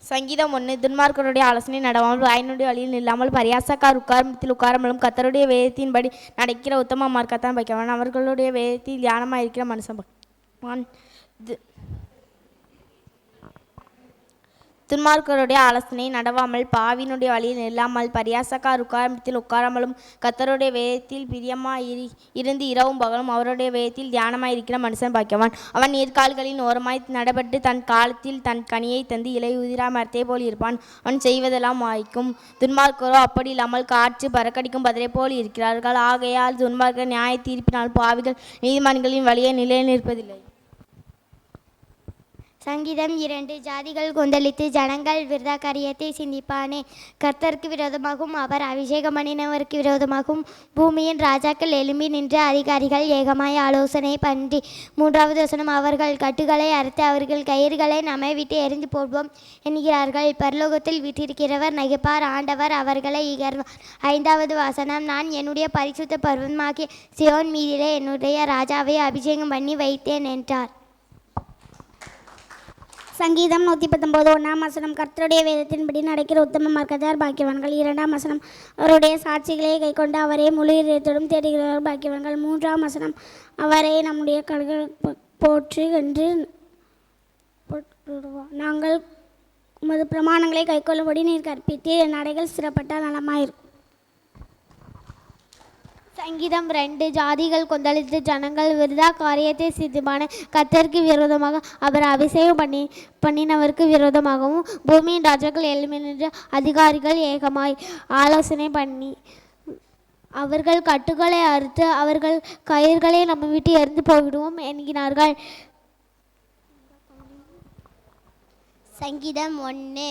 சங்கீதம் 1. துன்மார்க்கருடைய ஆலோசனை நடவாமல் வாயினுடைய வழியில் இல்லாமல் பரியாசக்கார் உட்காரத்தில் உட்காரமலும் கர்த்தருடைய வேதத்தின்படி நடக்கிற உத்தம மார்க்கத்தான் வைக்கவன். அவர்களுடைய வேதத்தில் தியானமாக இருக்கிற மனுஷன். துன்மார்க்கருடைய ஆலோசனை நடவாமல் பாவினுடைய வழியில் இல்லாமல் பரியாசக்கார் உட்காரத்தில் உட்காராமலும் கர்த்தருடைய வேதத்தில் பிரியமாய் இருந்து இரவும் பகலும் அவருடைய வேதத்தில் தியானமாய் இருக்கிற மனுஷன் பாக்கியவான். அவன் நீர்கால்களின் ஓரமாய் நடப்பட்டு தன் காலத்தில் தன் கனியை தந்து இலை உதிரா மரத்தை போல் இருப்பான். அவன் செய்வதெல்லாம் வாய்க்கும். துன்மார்க்கரோ அப்படி இல்லாமல் காற்று பறக்கடிக்கும் பதிலை போல் இருக்கிறார்கள். ஆகையால் துன்மார்க்கர் நியாய தீர்ப்பினால் பாவிகள் நீதிமான்களின் வழியை நிலை நிற்பதில்லை. சங்கீதம் 2. ஜாதிகள் கொந்தளித்து ஜனங்கள் விருதா காரியத்தை சிந்திப்பானே. கர்த்தருக்கு விரோதமாகவும் அவர் அபிஷேகம் பண்ணினவருக்கு விரோதமாகவும் பூமியின் ராஜாக்கள் எழும்பி நின்று அதிகாரிகள் ஏகமாய் ஆலோசனை பண்ணி. 3வது வசனம். அவர்கள் கட்டுகளை அறுத்து அவர்கள் கயிறுகளை நம்மை விட்டு எரிந்து போடுவோம் என்கிறார்கள். பரலோகத்தில் விட்டிருக்கிறவர் நகைப்பார், ஆண்டவர் அவர்களை இகழ்வார். 5வது வசனம். நான் என்னுடைய பரிசுத்த பர்வதமாகிய சியோன் மீதிலே என்னுடைய ராஜாவை அபிஷேகம் பண்ணி வைத்தேன் என்றார். சங்கீதம் 119. 1ஆம் வசனம். கர்த்தருடைய வேதத்தின்படி நடக்கிற உத்தம மார்க்கத்தார் பாக்கியவான்கள். 2ஆம் வசனம். அவருடைய சாட்சிகளை கைக்கொண்டு அவரை முழு இதயத்தோடும் தேடுகிறவர் பாக்கியவான்கள். 3ஆம் வசனம். அவரை நம்முடைய கடல்கள் போற்று என்று நாங்கள் உமது பிரமாணங்களை கைக்கொள்ளும்படி நீர் கற்பித்து என் நடைகள் சிறப்பட்டால் நலமாயிருக்கும். சங்கீதம் 2. ஜாதிகள் கொந்தளித்து ஜனங்கள் விருதா காரியத்தை சிந்திப்பான. கர்த்தருக்கு விரோதமாக அவர் அபிஷேகம் பண்ணினவருக்கு விரோதமாகவும் பூமியின் ராஜாக்கள் எழும்பி நின்று அதிகாரிகள் ஏகமாய் ஆலோசனை பண்ணி. அவர்கள் கட்டுகளை அறுத்து அவர்கள் கயிறுகளை நம்ம விட்டு எரிந்து போய்விடுவோம் என்கிறார்கள். சங்கீதம் 1.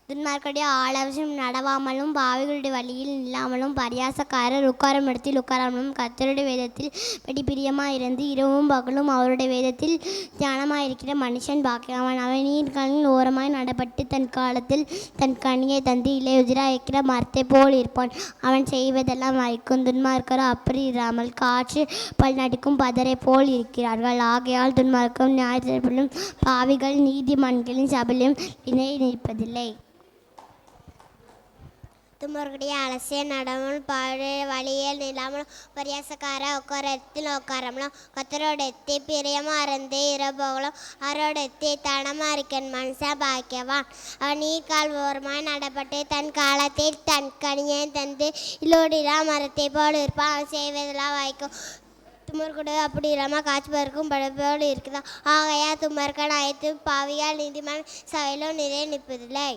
துன்மார்க்கருடைய ஆலோசனை நடவாமலும் பாவிகளுடைய வழியில் இல்லாமலும் பரியாசக்காரர் உட்காரும் இடத்தில் உட்காராமலும் கர்த்தருடைய வேதத்தில் படி பிரியமாக இருந்து இரவும் பகலும் அவருடைய வேதத்தில் தியானமாயிருக்கிற மனுஷன் பாக்கியவான். அவன் நீர்களின் ஓரமாய் நடப்பட்டு தன் காலத்தில் தன் கனியை தந்து இலையுதிராக இருக்கிற மரத்தை போல் இருப்பான். அவன் செய்வதெல்லாம் வாய்க்கும். துன்மார்க்கரோ அப்படி இராமல் காற்று பல் நடிக்கும் பதரை போல் இருக்கிறார்கள். ஆகையால் துன்மார்க்கம் நியாயத்தீர்ப்பிலும் பாவிகள் நீதிமன்றங்களின் சபையிலும் இணை நிற்பதில்லை. துன்மார்க்கருடைய அலசிய நடமும் பாவிய வழியில் நில்லாமலும் பரியாசக்கார உட்காரத்தில் உட்காரமலும் கர்த்தரோடத்தை பிரியமா இருந்து இரபோகலும் அவரோடத்தை தனமா இருக்கன் மனுஷன் பாக்கியவான். அவன் நீர்கால் ஓரமாய் நடப்பட்டு தன் காலத்தில் தன் கனியை தந்து இல்லோடிலா மரத்தை போல் இருப்பான். அவன் செய்வதெல்லாம் வாய்க்கும். தும்மர்கூட அப்படி இல்லாமல் காய்ச்சி பறக்கும் படப்போடு இருக்குதா. ஆகையா தும்மர்கன் அழைத்து பாவியால் நீதிமன்ற சபையிலும் நிறைய நிற்பதில்லை.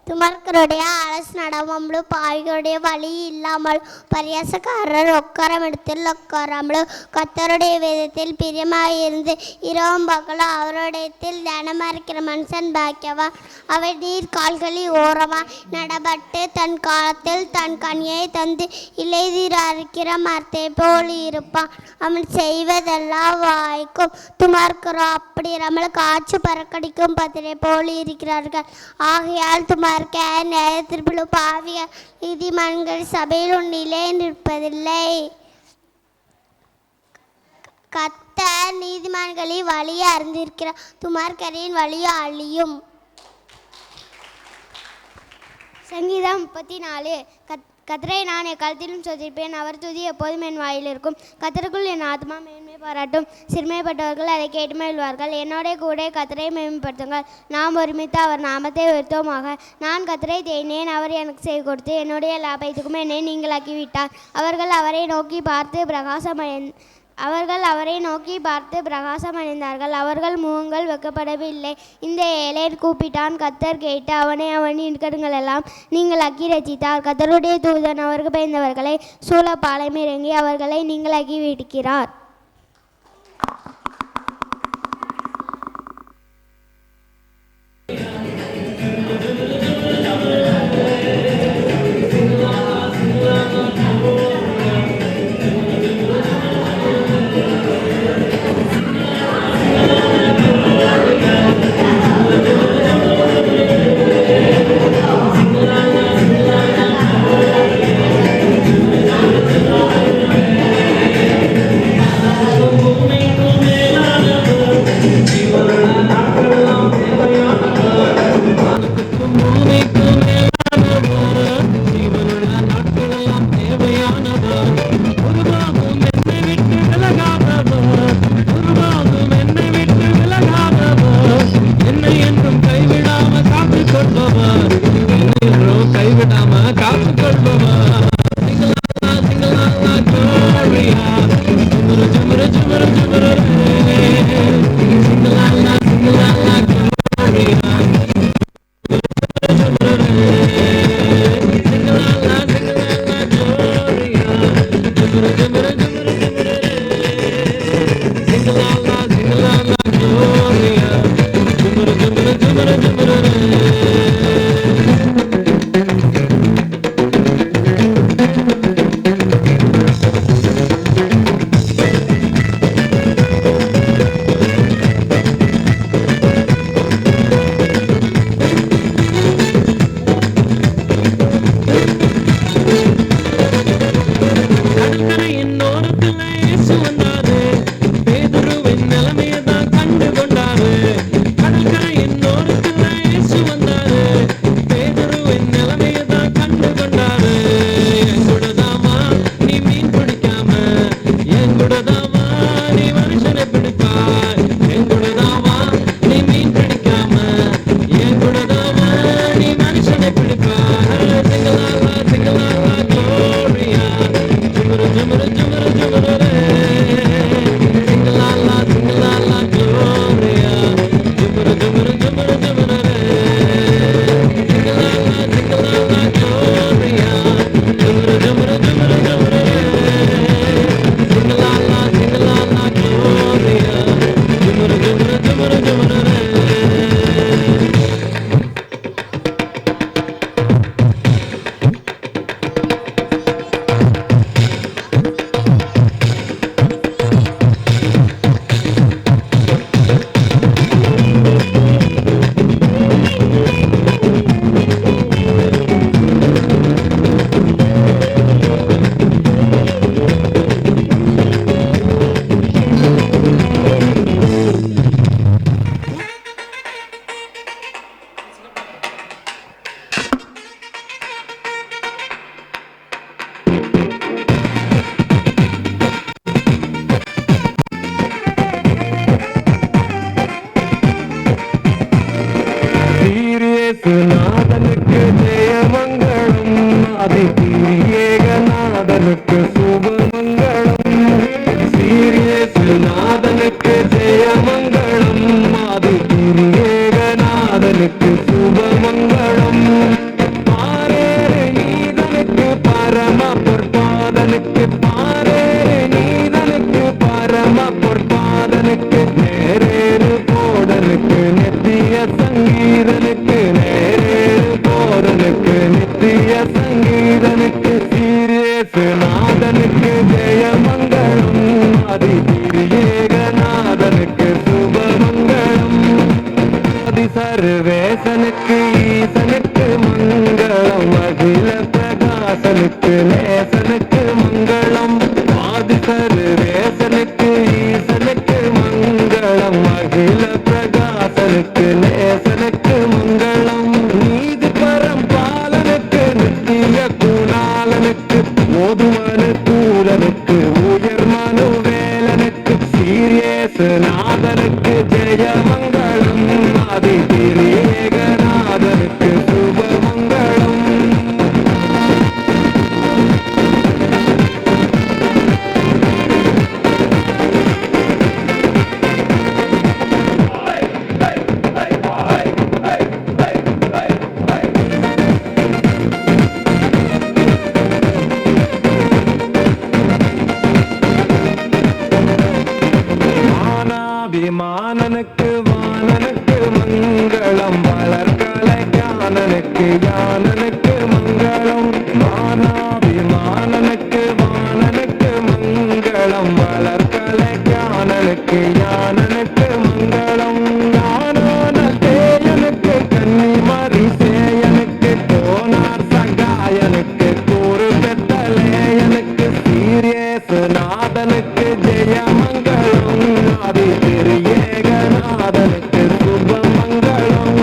துன்மார்க்கருடைய ஆலோசனை நடவாமலும் பாவிகளுடைய வழி இல்லாமலும் பரியாசக்காரர் உட்காரம் இடத்தில் உட்காராமலும் கர்த்தருடைய வேதத்தில் பிரியமாக இருந்து இரவும் பகலும் அவருடையத்தில் தியானமாக இருக்கிற மனுஷன் பாக்கியவான். அவன் நீர் கால்களில் ஓரமாக நடப்பட்டு தன் காலத்தில் தன் கனியை தந்து இலையுதிராயிருக்கிற மரத்தை போல் இருப்பான். அவன் செய்வதெல்லாம் வாய்க்கும். துன்மார்க்கரோ அப்படி இராமல் காற்று பறக்கடிக்கும் பத்திரை போல் இருக்கிறார்கள். ஆகையால் நியாயத்தீர்ப்பிலும் பாவிய நீதிமன்ற சபையில் நிலை நிற்பதில்லை. கர்த்தர் நீதிமான்களின் வழியை அறிந்திருக்கிறார். துன்மார்க்கரின் வழியோ அழியும். சங்கீதம் 34. கர்த்தரை நான் எக்காலத்திலும் ஸ்தோத்திரிப்பேன். அவர் துதி எப்போதும் என் வாயில் இருக்கும். கர்த்தருக்குள் என் ஆத்மா மேன்மை பாராட்டும். சிறுமைப்பட்டவர்கள் அதை கேட்டு மகிழ்வார்கள். என்னோட கூட கர்த்தரை மேம்படுத்துங்கள். நாம் ஒருமித்து அவர் நாமத்தை உயர்த்துவோமாக. நான் கர்த்தரை தேடினேன், அவர் எனக்கு செய்து கொடுத்து என்னுடைய லாபத்துக்கும் என்னை நீங்களாக்கி விட்டார். அவர்கள் அவரை நோக்கி பார்த்து பிரகாசமடைந்தார்கள். அவர்கள் முகங்கள் வெக்கப்படவில்லை. இந்த ஏழை கூப்பிட்டான், கர்த்தர் கேட்டு அவனை அவன் இடுக்கண்கள் எல்லாம் நீங்களாக்கி ரசித்தார். கர்த்தருடைய தூதன் அவருக்கு பயந்தவர்களை சூழ பாலம் இறங்கி அவர்களை நீங்களாக்கி விடுக்கிறார். வளர்கலை ஞானனுக்கு ஞானனுக்கு மங்களம் ஞானோன தேயனுக்கு கன்னிமரி சேயனுக்கு கோனார் சகாயனுக்கு கூறு பெத்தலேயனுக்கு சீரியேசு நாதனுக்கு ஜெயமங்களம் ஆதி திரியேகநாதனுக்கு சுபமங்களம்.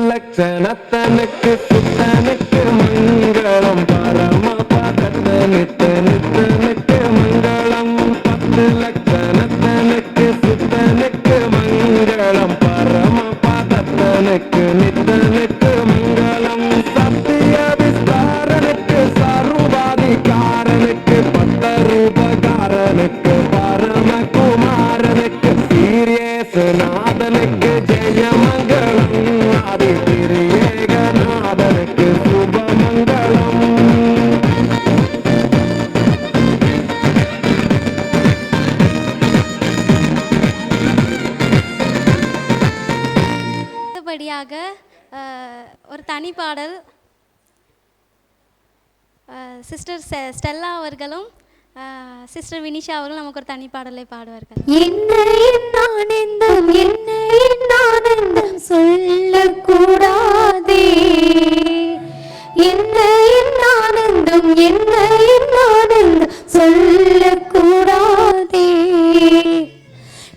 லட்சணத்தனுக்கு சுத்தனுக்கு மங்களம் பரம பதத்தனுக்கு நித்தனுக்கு மங்களம் 10 லட்சணத்தனுக்கு சுத்தனுக்கு மங்களம் பரம பதத்தனுக்கு நித்தனுக்கு மங்களம் சத்திய விஸ்தாரனுக்கு சர்வாதிகாரனுக்கு பத்தரூபகாரனுக்கு பரமகுமாரனுக்கு சீரியேசு நாதனுக்கு ஜெயமங்களம் ஆதி திரியேகநாதனுக்கு சுபமங்களம். அடுத்தபடியாக ஒரு தனி பாடல் சிஸ்டர் ஸ்டெல்லா அவர்களும் சிஸ்டர் வினிஷா அவர்களும் நமக்கு ஒரு தனி பாடலை பாடுவார்கள். என்ன ஆனந்தம் என்ன ஆனந்தம் சொல்லக்கூடாதே என்ன ஆனந்தம் என்ன ஆனந்தம் சொல்லக்கூடாதே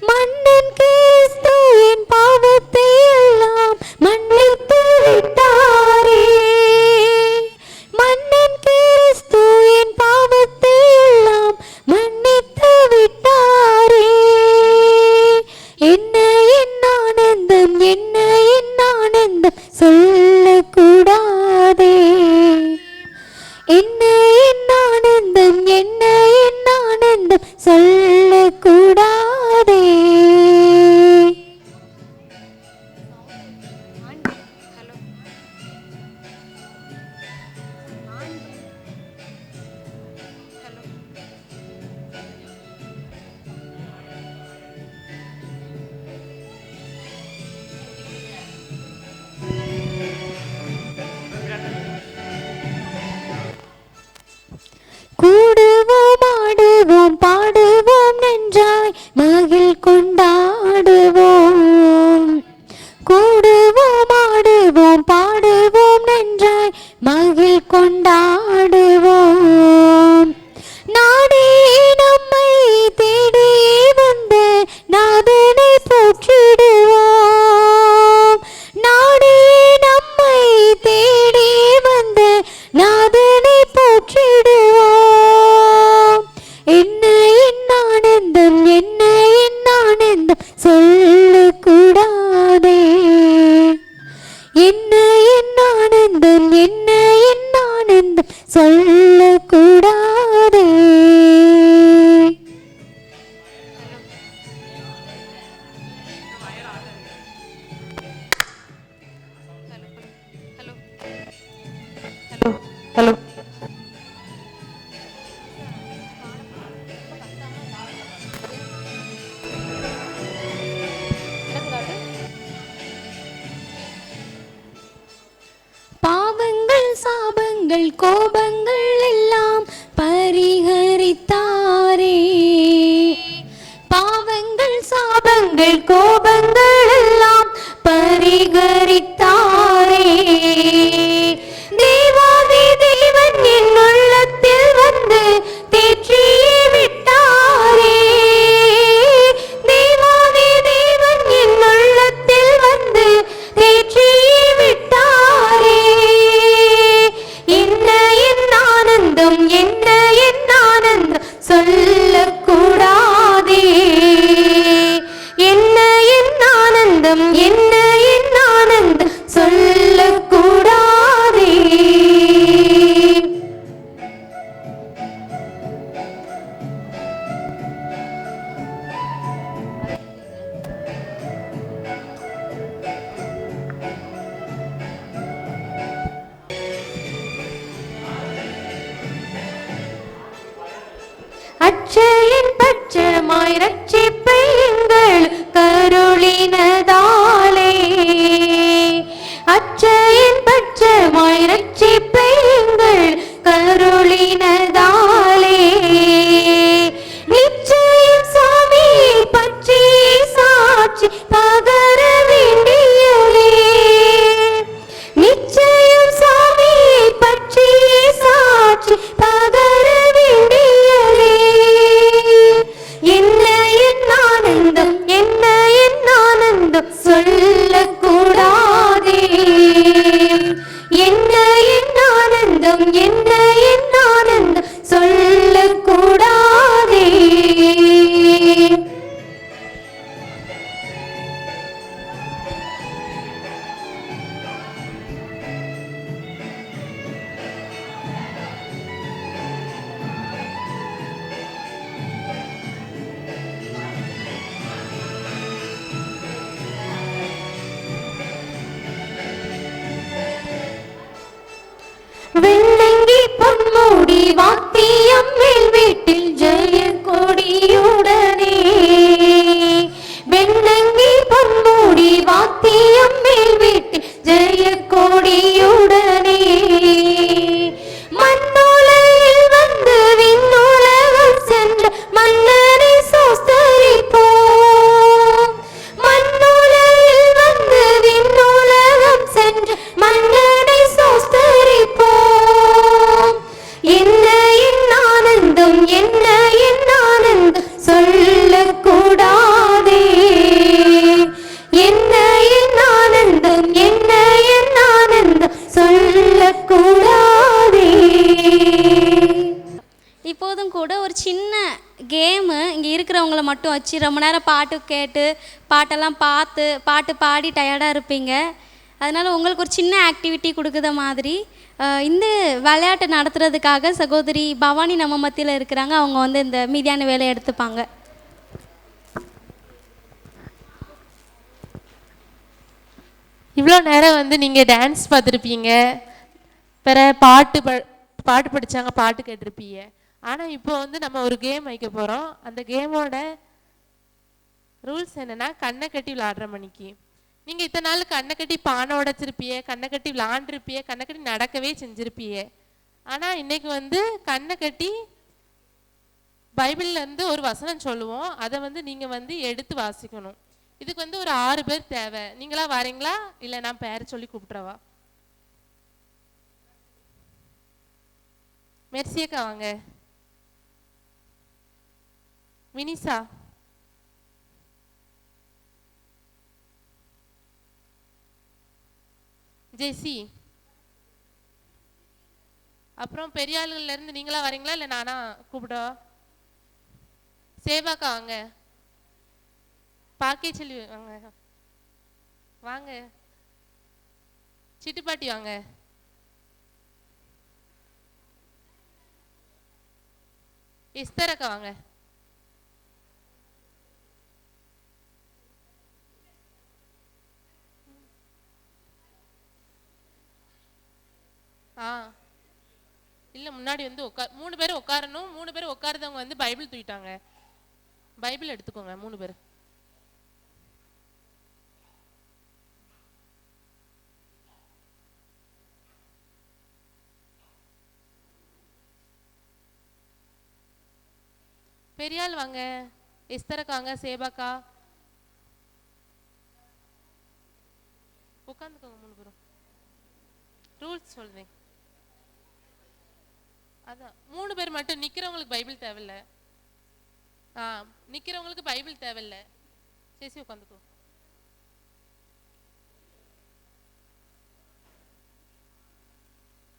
மன்னன் கிறிஸ்து என் பாவத்தை எல்லாம் மன்னித்து விட்டாரே மன்னன் கிறிஸ்து என் பாவத்தை எல்லாம் மன்னித்து விட்டாரே என்ன ஆனந்தம் என்ன ஆனந்தம் சொல்லக்கூடாதே என்ன ஆனந்தம் என்ன ஆனந்தம் சொல்லக்கூடாதே. கூடுவோம் ஆடுவோம் பாடுவோம் நன்றாய் மகிழ் கொண்டாடுவோம் கூடுவோம் ஆடுவோம் பாடுவோம் நன்றாய் மகிழ் கொண்டாடுவோம் நாடே நம்மை தேடி வந்து நாதனை போற்றிடுவோம் நாடே நம்மை தேடி வந்து நாதனை போற்றிடுவோம் என்ன ஆனந்தம் என்ன ஆனந்தம் சொல்லக்கூடாதே என்ன ஆனந்தம் என்ன ஆனந்தம் சொல்லக்கூடாதே. ஹலோ பாவங்கள் சாபங்கள் கோபங்கள் எல்லாம் பரிஹரித்தாரே பாவங்கள் சாபங்கள் கோபங்கள் எல்லாம் பரிஹரித்தாரே தேவாதி தேவன் என் உள்ளத்தில் வந்து தேற்றியே விட்டாரே தேவாதி தேவன் என் உள்ளத்தில் வந்து தேற்றியே விட்டாரே என்ன ஆனந்தம் என்ன ஆனந்தம் சொல்லக்கூடாதே என்ன ஆனந்தம் என்ன ஆனந்தம் சொல்லக்கூடாதே. அச்சலின் பட்சமாய் ரட்சிப்பை எங்கள் கருளினதாலே ரட்சிப்பை எங்கள் கருளினதாலே நிச்சயம் சாமி பற்றி சாட்சி பகர வேண்டியதே நிச்சயம் சாமி பற்றி சாட்சி பகர வேண்டியதே என்ன என் ஆனந்தம் என்ன என் ஆனந்தம் சொல்லக்கூடாதே என்ன என் ஆனந்தம் என்ன என் ஆனந்தம் சொல்லக்கூடாதே வெள்ளங்கி பொன்மூடி வாத்தியம் மேல் வீட்டில் ஜெய கொடியுடனே வெள்ளங்கி பொன்மூடி வாத்தியம் மேல் வீட்டில் ஜெய கொடியுடனே மண்ணுலகில் வந்து விண்ணுலகம் சென்ற மன்னரை சோஸ்தரிப்போம் மண்ணுலகில் வந்து விண்ணுலகம் சென்ற மன்னரை சோஸ்தரிப்போம் என்ன என் ஆனந்தம் என்ன என் ஆனந்தம் சொல்லக்கூடாதே என்ன என் ஆனந்தம் என்ன என் ஆனந்தம் சொல்லக்கூடாதே. இப்போதும் கூட ஒரு சின்ன கேமு இங்கே இருக்கிறவங்கள மட்டும் வச்சு ரொம்ப நேரம் பாட்டு கேட்டு பாட்டெல்லாம் பார்த்து பாட்டு பாடி டயர்டாக இருப்பீங்க. அதனால் உங்களுக்கு ஒரு சின்ன ஆக்டிவிட்டி கொடுக்குற மாதிரி இந்த விளையாட்டு நடத்துறதுக்காக சகோதரி பவானி நம்ம மத்தியில் இருக்கிறாங்க. அவங்க வந்து இந்த மீதியான வேலையை எடுத்துப்பாங்க. இவ்வளோ நேரம் வந்து நீங்கள் டான்ஸ் பார்த்துருப்பீங்க, பிற பாட்டு படித்தாங்க, பாட்டு கேட்டிருப்பீங்க. ஆனால் இப்போ வந்து நம்ம ஒரு கேம் வைக்க போகிறோம். அந்த கேமோட ரூல்ஸ் என்னென்னா கண்ணை கட்டி விளாடுற மணிக்கு. நீங்கள் இத்தனை நாள் கண்ணை கட்டி பானை உடைச்சிருப்பிய, கண்ணை கட்டி விளாண்டுருப்பிய, கண்ணை கட்டி நடக்கவே செஞ்சுருப்பிய. ஆனால் இன்றைக்கி வந்து கண்ணை கட்டி பைபிள்லேருந்து ஒரு வசனம் சொல்லுவோம், அதை வந்து நீங்கள் வந்து எடுத்து வாசிக்கணும். இதுக்கு வந்து ஒரு 6 பேர் தேவை. நீங்களா வரீங்களா இல்லை நான் பேர் சொல்லி கூப்பிட்றவா? மெர்சியக்கா வாங்க. வினிசா, ஜெசி, அப்புறம் பெரிய ஆளுகள்ல இருந்து நீங்களா வரீங்களா இல்லை நானா கூப்பிடவா? சேவாக்கா வாங்க. பாக்கே சொல்லி வாங்க வாங்க. சிட்டுப்பாட்டி வாங்க. எஸ்தரக்கா வாங்க. இல்லை முன்னாடி வந்து 3 பேர் உட்காரணும். 3 பேர் உட்காருதவங்க வந்து பைபிள் தூக்கிட்டாங்க. பைபிள் எடுத்துக்கோங்க 3 பேர். பெரியாள் வாங்க. எஸ்தரக்கா வாங்க. சேபாக்கா உட்காந்துக்கோங்க 3 பேரும். ரூல்ஸ் சொல்றேன். அதான் 3 பேர் மட்டும். நிக்கிறவங்களுக்கு பைபிள் தேவையில்ல. நிக்கிறவங்களுக்கு பைபிள் தேவையில்ல. சேசி உட்காந்துக்கோ.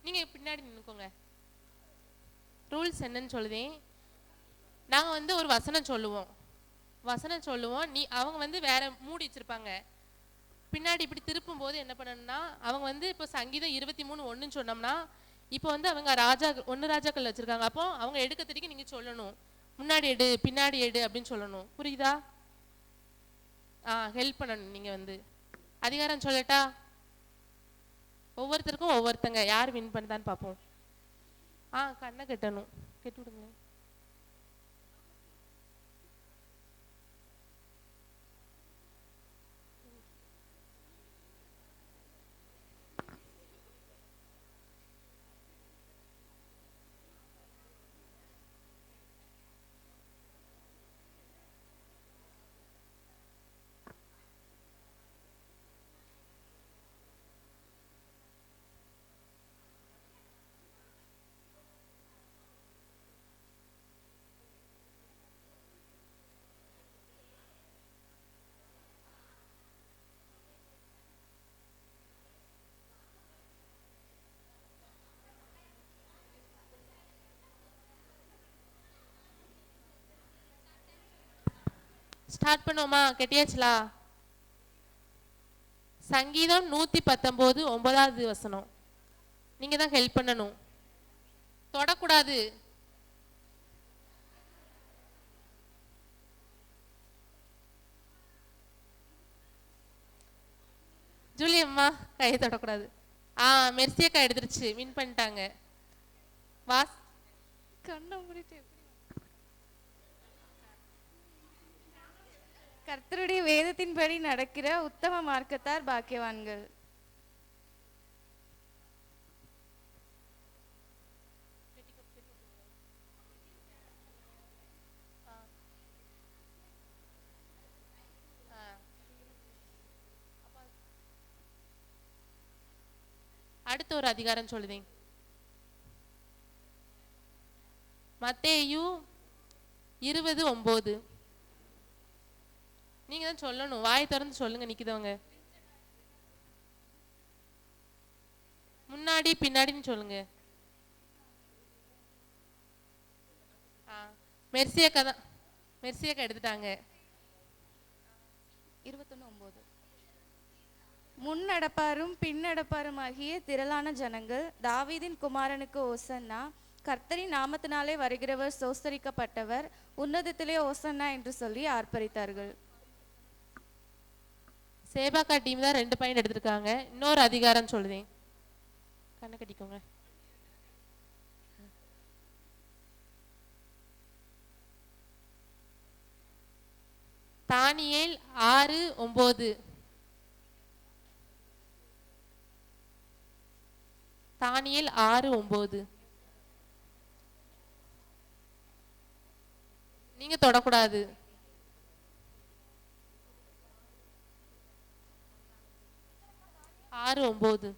நீங்க பின்னாடி நின்னுக்கோங்க. ரூல்ஸ் என்னன்னு சொல்லுதேன். நாங்கள் வந்து ஒரு வசனம் சொல்லுவோம். அவங்க வந்து வேற மூடி வச்சிருப்பாங்க. பின்னாடி இப்படி திருப்பும் போது என்ன பண்ணணும்னா, அவங்க வந்து இப்போ சங்கீதம் 23:1 சொன்னோம்னா, இப்போ வந்து அவங்க 1 ராஜாக்கள் வச்சிருக்காங்க. அப்போ அவங்க எடுக்க தெரியும், நீங்க சொல்லணும். முன்னாடி எடு, பின்னாடி எடு அப்படின்னு சொல்லணும். புரியுதா? ஹெல்ப் பண்ணணும். நீங்க வந்து அதிகாரம் சொல்லட்டா? ஒவ்வொருத்தருக்கும் ஒவ்வொருத்தங்க யார் வின் பண்ணுதான்னு பார்ப்போம். கண்ணை கட்டணும். கெட்டு விடுங்க. ஸ்டார்ட் பண்ணுவோமா? கெட்டியாச்சுலா? சங்கீதம் 119 9வது வசனம். நீங்க தான் ஹெல்ப் பண்ணணும். தொடக்கூடாது. ஜூலி அம்மா கையை தொடக்கூடாது. மெர்சியக்கா எடுத்துருச்சு, வின் பண்ணிட்டாங்க. வாஸ் கண்ணை மூடிட்டு கர்த்தருடைய வேதத்தின்படி நடக்கிற உத்தம மார்க்கத்தார் பாக்கியவான்கள். அடுத்த ஒரு அதிகாரம் சொல்லுதேன். மத்தேயு 20:9. நீங்க தான் சொல்லணும், வாய் திறந்து சொல்லுங்க. நிக்குதவங்க முன்னாடி பின்னாடின்னு சொல்லுங்க. மெர்சியக்கா தான், மெர்சியக்கா எடுத்துட்டாங்க. 21:9. முன்னடப்பாரும் பின்னடப்பாருமாகிய திரளான ஜனங்கள் தாவீதின் குமாரனுக்கு ஓசன்னா, கர்த்தரின் நாமத்தினாலே வருகிறவர் சோஸ்தரிக்கப்பட்டவர், உன்னதத்திலே ஓசன்னா என்று சொல்லி ஆர்ப்பரித்தார்கள். சேபாக்கா டீம் தான் 2 பாயிண்ட் எடுத்திருக்காங்க. இன்னொரு அதிகாரம் சொல்லுதேன், கண்ணை கட்டிக்கோங்க. தானியேல் 6:9. தானியேல் 6:9. நீங்க தொடக்கூடாது. ஆறு 9.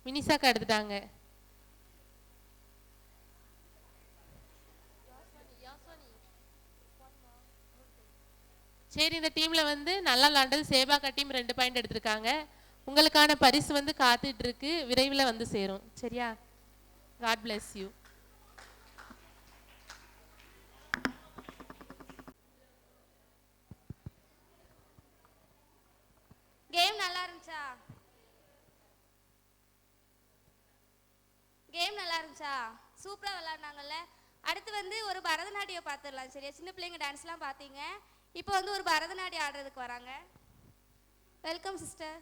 மினிசாக்கா எடுத்துட்டாங்க. சரி, இந்த டீம்ல வந்து நல்லா விளாண்டது சேபாக்கா டீம் 2 பாயிண்ட் எடுத்திருக்காங்க. உங்களுக்கான பரிசு வந்து காத்துட்டு இருக்கு, விரைவில் வந்து சேரும். சரியா? God bless you. கேம் நல்லா இருந்துச்சா? கேம் நல்லா இருந்துச்சா? சூப்பரா விளையாடுனாங்கல்ல. அடுத்து வந்து ஒரு பரதநாட்டியம் பார்த்துடலாம். சரியா? சின்ன பிள்ளைங்க டான்ஸ்லாம் பார்த்தீங்க. இப்போ வந்து ஒரு பரதநாட்டியம் ஆடுறதுக்கு வராங்க. Welcome sister.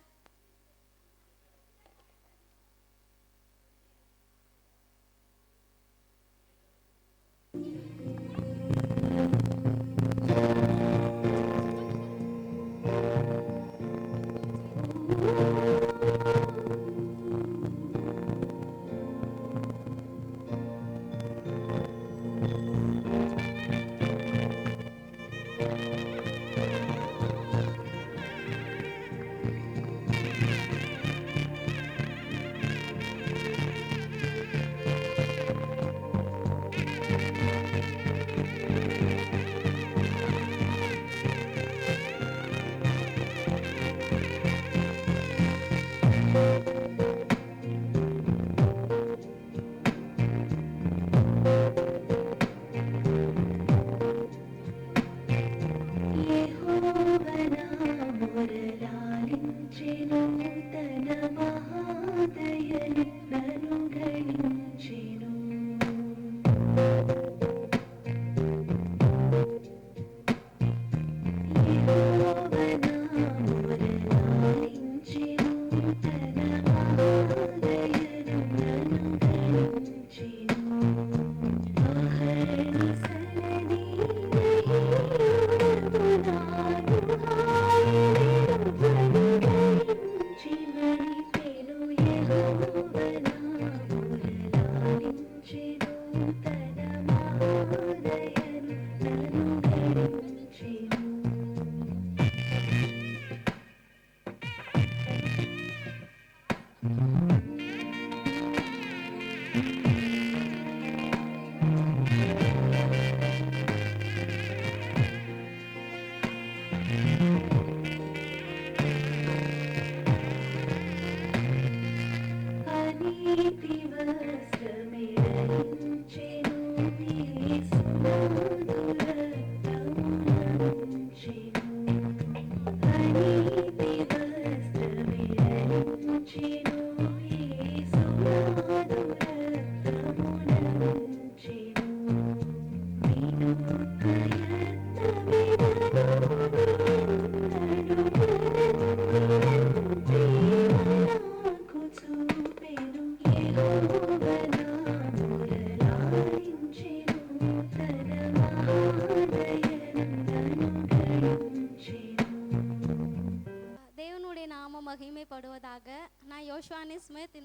மகிமைப்படுவதாக. நான் யோசுவானி ஸ்மித்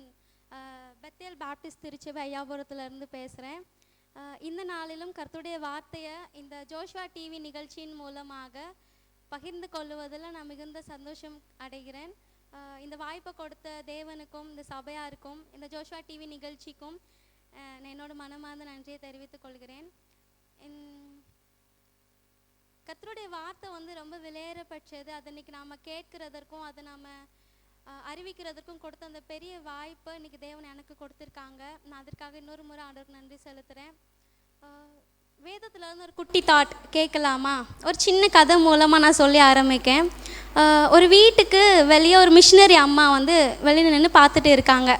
பெத்தேல் பாப்டிஸ்ட் திருச்சபை ஐயாபுரத்துலேருந்து பேசுகிறேன். இந்த நாளிலும் கர்த்தருடைய வார்த்தையை இந்த ஜோஷ்வா டிவி நிகழ்ச்சியின் மூலமாக பகிர்ந்து கொள்ளுவதில் நான் மிகுந்த சந்தோஷம் அடைகிறேன். இந்த வாய்ப்பை கொடுத்த தேவனுக்கும் இந்த சபையாருக்கும் இந்த ஜோஷ்வா டிவி நிகழ்ச்சிக்கும் என்னோட மனமார்ந்த நன்றியை தெரிவித்துக் கொள்கிறேன். கர்த்தருடைய வார்த்தை வந்து ரொம்ப விலையேறப்பட்டது. அதை இன்னைக்கு நாம் கேட்கிறதற்கும் அதை நாம் அறிவிக்கிறதற்கும் கொடுத்த அந்த பெரிய வாய்ப்பை இன்னைக்கு தேவன் எனக்கு கொடுத்துருக்காங்க. நான் அதற்காக இன்னொரு முறை ஆண்டவருக்கு நன்றி செலுத்துகிறேன். வேதத்தில் இருந்து ஒரு குட்டி தாட் கேட்கலாமா? ஒரு சின்ன கதை மூலமாக நான் சொல்லி ஆரம்பிக்கேன். ஒரு வீட்டுக்கு வெளியே ஒரு மிஷினரி அம்மா வந்து வெளியில் நின்று பார்த்துட்டு இருக்காங்க.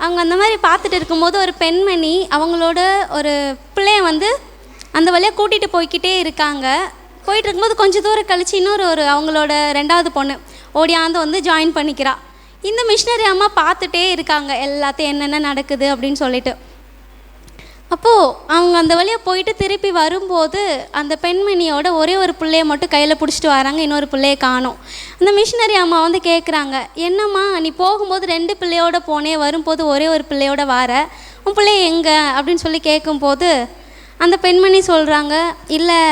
அவங்க அந்த மாதிரி பார்த்துட்டு இருக்கும்போது ஒரு பெண்மணி அவங்களோட ஒரு பிள்ளைய வந்து அந்த வழியாக கூட்டிகிட்டு போய்கிட்டே இருக்காங்க. போயிட்டு இருக்கும்போது கொஞ்சம் தூரம் கழிச்சு இன்னொரு அவங்களோட 2வது பொண்ணு ஓடியாந்து வந்து ஜாயின் பண்ணிக்கிறா. இந்த மிஷினரி அம்மா பார்த்துட்டே இருக்காங்க எல்லாத்தையும் என்னென்ன நடக்குது அப்படின்னு சொல்லிட்டு. அப்போது அவங்க அந்த வழியாக போயிட்டு திருப்பி வரும்போது அந்த பெண்மணியோட ஒரே ஒரு பிள்ளைய மட்டும் கையில் பிடிச்சிட்டு வராங்க, இன்னொரு பிள்ளைய காணோம். அந்த மிஷினரி அம்மா வந்து கேட்குறாங்க, என்னம்மா நீ போகும்போது 2 பிள்ளையோட போனே, வரும்போது ஒரே ஒரு பிள்ளையோட வார, உன் பிள்ளைய எங்கே அப்படின்னு சொல்லி கேட்கும்போது அந்த பெண்மணி சொல்கிறாங்க, இல்லை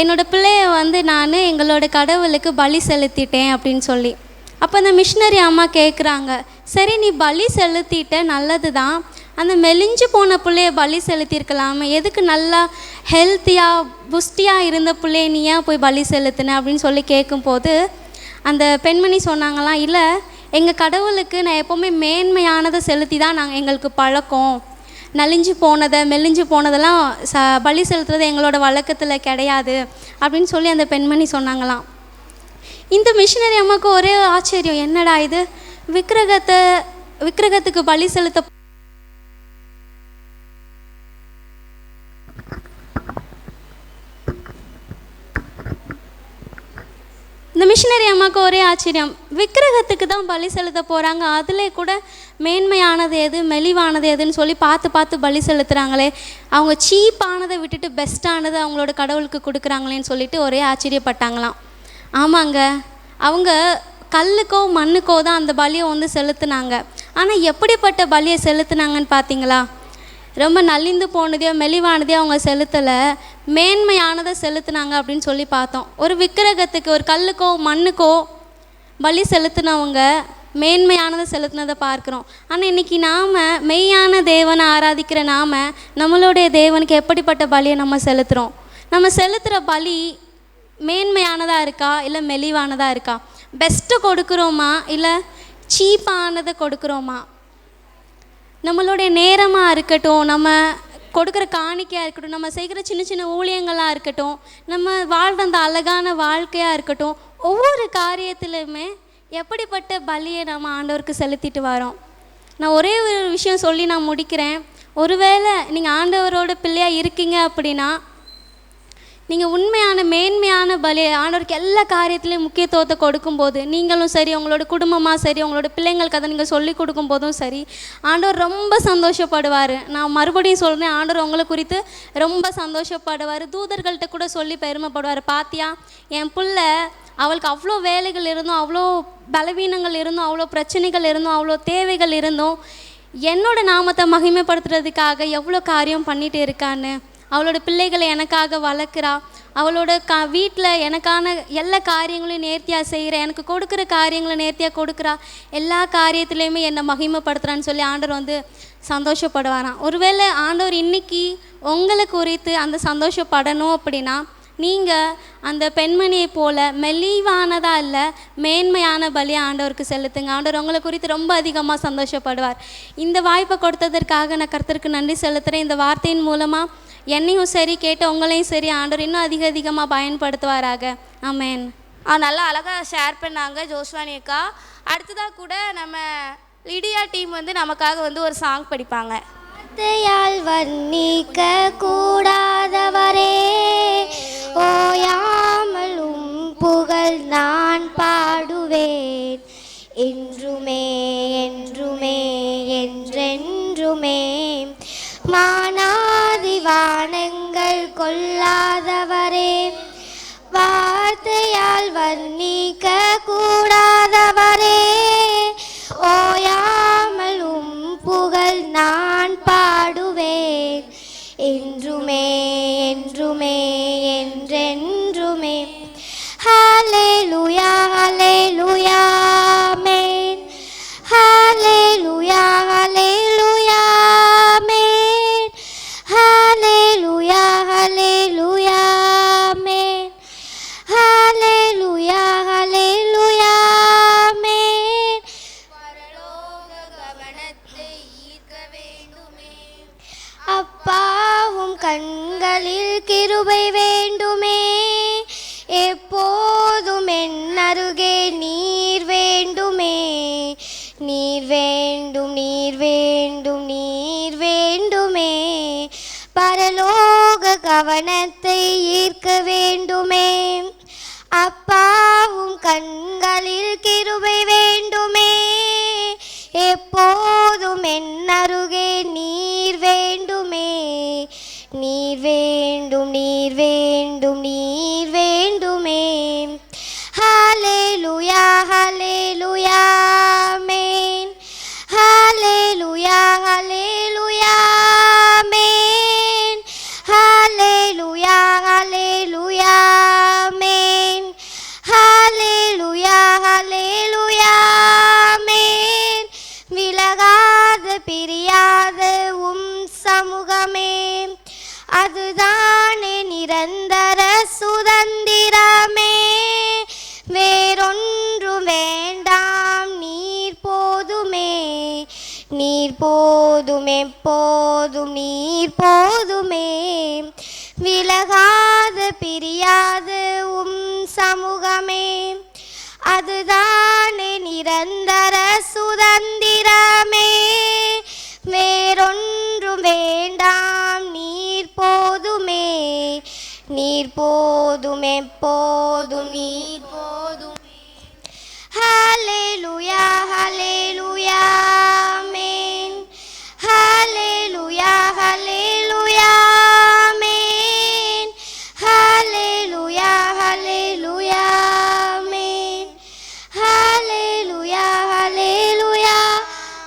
என்னோடய பிள்ளைய வந்து நான் எங்களோட கடவுளுக்கு பலி செலுத்திட்டேன் அப்படின்னு சொல்லி. அப்போ அந்த மிஷினரி அம்மா கேட்குறாங்க, சரி நீ பலி செலுத்திட்ட நல்லது தான், அந்த மெலிஞ்சு போன பிள்ளைய பலி செலுத்தியிருக்கலாமே, எதுக்கு நல்லா ஹெல்த்தியாக புஷ்டியாக இருந்த பிள்ளைய நீ ஏன் போய் பலி செலுத்தின அப்படின்னு சொல்லி கேட்கும்போது அந்த பெண்மணி சொன்னாங்களாம், இல்லை எங்கள் கடவுளுக்கு நான் எப்போவுமே மேன்மையானதை செலுத்தி தான் எங்களுக்கு பழக்கம், மெலிஞ்சு போனதெல்லாம் பலி செலுத்துறது எங்களோட வழக்கத்தில் கிடையாது அப்படின்னு சொல்லி அந்த பெண்மணி சொன்னாங்களாம். இந்த மிஷினரி அம்மாவுக்கு ஒரே ஆச்சரியம், என்னடா இது விக்கிரகத்துக்கு பலி செலுத்த இந்த மிஷினரி அம்மாவுக்கு ஒரே ஆச்சரியம், விக்கிரகத்துக்கு தான் பலி செலுத்த போகிறாங்க, அதிலே கூட மேன்மையானது எது மெலிவானது எதுன்னு சொல்லி பார்த்து பலி செலுத்துகிறாங்களே, அவங்க சீப்பானதை விட்டுட்டு பெஸ்ட்டானதை அவங்களோட கடவுளுக்கு கொடுக்குறாங்களேன்னு சொல்லிட்டு ஒரே ஆச்சரியப்பட்டாங்களாம். ஆமாங்க, அவங்க கல்லுக்கோ மண்ணுக்கோ தான் அந்த பலியை வந்து செலுத்துனாங்க. ஆனால் எப்படிப்பட்ட பலியை செலுத்துனாங்கன்னு பார்த்தீங்களா? ரொம்ப நலிந்து போனதையோ மெலிவானதையோ அவங்க செலுத்தலை, மேன்மையானதை செலுத்துனாங்க அப்படின்னு சொல்லி பார்த்தோம். ஒரு விக்கிரகத்துக்கு ஒரு கல்லுக்கோ மண்ணுக்கோ பலி செலுத்தினவங்க மேன்மையானதை செலுத்தினதை பார்க்குறோம். ஆனால் இன்றைக்கி நாம் மெய்யான தேவனை ஆராதிக்கிற நாம் நம்மளுடைய தேவனுக்கு எப்படிப்பட்ட பலியை நம்ம செலுத்துகிறோம்? நம்ம செலுத்துகிற பலி மேன்மையானதாக இருக்கா இல்லை மெலிவானதாக இருக்கா? பெஸ்ட்டு கொடுக்குறோமா இல்லை சீப்பானதை கொடுக்குறோமா? நம்மளுடைய நேரமாக இருக்கட்டும், நம்ம கொடுக்குற காணிக்கையாக இருக்கட்டும், நம்ம செய்கிற சின்ன சின்ன ஊழியங்களாக இருக்கட்டும், நம்ம வாழ்கிற அந்த அழகான வாழ்க்கையாக இருக்கட்டும், ஒவ்வொரு காரியத்திலுமே எப்படிப்பட்ட பலியை நம்ம ஆண்டவருக்கு செலுத்திட்டு வரோம். நான் ஒரே ஒரு விஷயம் சொல்லி நான் முடிக்கிறேன். ஒருவேளை நீங்கள் ஆண்டவரோட பிள்ளையாக இருக்கீங்க அப்படின்னா நீங்கள் உண்மையான மேன்மையான பலியை ஆண்டவருக்கு எல்லா காரியத்துலேயும் முக்கியத்துவத்தை கொடுக்கும்போது, நீங்களும் சரி உங்களோட குடும்பமாக சரி உங்களோட பிள்ளைங்களுக்கு அதை நீங்கள் சொல்லி கொடுக்கும் போதும் சரி, ஆண்டவர் ரொம்ப சந்தோஷப்படுவார். நான் மறுபடியும் சொல்கிறேன், ஆண்டவர் உங்களை குறித்து ரொம்ப சந்தோஷப்படுவார். தூதர்கள்ட்ட கூட சொல்லி பெருமைப்படுவார், பாத்தியா என் பிள்ளை அவளுக்கு அவ்வளோ வேலைகள் இருந்தும், அவ்வளோ பலவீனங்கள் இருந்தும், அவ்வளோ பிரச்சனைகள் இருந்தும், அவ்வளோ தேவைகள் இருந்தும் என்னோட நாமத்தை மகிமைப்படுத்துறதுக்காக எவ்வளோ காரியம் பண்ணிட்டு இருக்கான்னு, அவளோட பிள்ளைகளை எனக்காக வளர்க்குறா, அவளோட வீட்டில் எனக்கான எல்லா காரியங்களையும் நேர்த்தியாக செய்கிற, எனக்கு கொடுக்குற காரியங்களை நேர்த்தியாக கொடுக்குறா, எல்லா காரியத்துலேயுமே என்னை மகிமைப்படுத்துகிறான்னு சொல்லி ஆண்டவர் வந்து சந்தோஷப்படுவாராம். ஒருவேளை ஆண்டவர் இன்னைக்கு உங்களை குறித்து அந்த சந்தோஷப்படணும் அப்படின்னா நீங்கள் அந்த பெண்மணியை போல் மெலிவானதாக இல்லை மேன்மையான பலியை ஆண்டவருக்கு செலுத்துங்க. ஆண்டவர் உங்களை குறித்து ரொம்ப அதிகமாக சந்தோஷப்படுவார். இந்த வாய்ப்பை கொடுத்ததற்காக நான் கர்த்தருக்கு நன்றி செலுத்துகிறேன். இந்த வார்த்தையின் மூலமாக என்னையும் சரி கேட்ட உங்களையும் சரி ஆண்டவர் இன்னும் அதிகமாக பயன்படுத்துவாராக. ஆமென். நல்லா அழகாக ஷேர் பண்ணாங்க ஜோஸ்வானி அக்கா. அடுத்ததாக கூட நம்ம லிடியா டீம் வந்து நமக்காக வந்து ஒரு சாங் படிப்பாங்க. வார்த்தையால் வர்ணிக்க கூடாதவரே, ஓயாமலும் புகழ் நான் பாடுவேன், என்றுமே என்றுமே என்றென்றுமே. மானாதி வானங்கள் கொள்ளாதவரே, வார்த்தையால் வர்ணிக்க கூடாதவரே, நீர் வேண்டுமே. நீர் வேண்டும் நீர் வேண்டும் நீர் வேண்டுமே. பரலோக கவனத்தை ஈர்க்க வேண்டுமே. அப்பாவும் கண்களில் கிருபை வேண்டுமே. எப்போதும் என் அருகே நீர் வேண்டுமே. நீர் வேண்டும் நீர் வேண்டும் நீர் வேண்டுமே. ஹல்லேலூயா ஹல்லேலூயா ஆமென். ஹல்லேலூயா ஹல்லேலூயா ஆமென். ஹல்லேலூயா ஹல்லேலூயா ஆமென். ஹல்லேலூயா ஹல்லேலூயா ஆமென். விலகாத பிரியாத சமூகமே, அதுதானே நிரந்தர சுதந்திரமே. வேறொன்றும் வேண்டாம் நீர் போதுமே. நீர் போதும் எப்போதும் நீர் போதுமே. விலகாத பிரியாத சமூகமே, அதுதானே நிரந்தர சுதந்திரமே. வேறொன்றும் வேண்டாம் நீர் போதுமே. நீர் போதும் எப்போதும் நீர் போதுமே. ஹல்லேலூயா ஹல்லேலூயா ஆமென். ஹல்லேலூயா ஹல்லேலூயா ஆமென். ஹல்லேலூயா ஹல்லேலூயா ஆமென். ஹல்லேலூயா ஹல்லேலூயா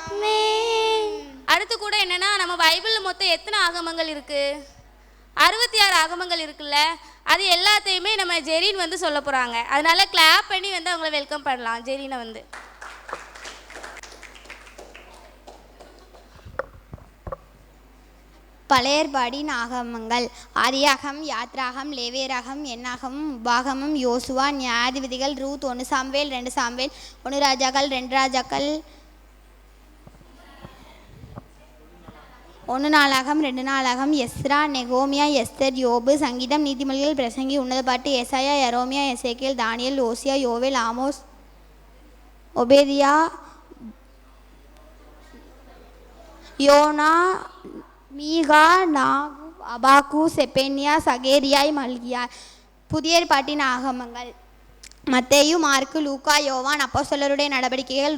ஆமென். அடுத்து கூட என்னன்னா, நம்ம பைபிளில் மொத்தம் எத்தனை ஆகமங்கள் இருக்கு? 66 ஆகமங்கள் இருக்குல்ல. அது எல்லாத்தையுமே நம்ம ஜெரின் வந்து சொல்ல போகிறாங்க. அதனால கிளாப் பண்ணி வந்து அவங்கள வெல்கம் பண்ணலாம். ஜெரினை வந்து பழைய ஏற்பாடின் ஆகமங்கள்: ஆதியாகமம், யாத்ராகமம், லேவியராகமம், எண்ணாகமம், உபாகமம், யோசுவா, நியாயாதிபதிகள், ரூத், 1 சாமுவேல், 2 சாமுவேல், 1 ராஜாக்கள், 2 ராஜாக்கள், 1 நாளாகம், 2 நாளாகம், எஸ்ரா, நெகோமியா, எஸ்தர், யோபு, சங்கீதம், நீதிமொழிகள், பிரசங்கி, உன்னத பாட்டு, ஏசாயா, எரோமியா, எசேக்கியேல், தானியேல், ஓசியா, யோவேல், ஆமோஸ், ஒபேதியா, யோனா, மீகா, நாகு, அபாக்கு, செப்பேனியா, சகேரியாய், மல்கியா. புதிய ஏற்பாட்டின் ஆகமங்கள்: மத்தேயு, மார்க்கு, லூக்கா, யோவான், அப்போஸ்தலருடைய நடவடிக்கைகள்,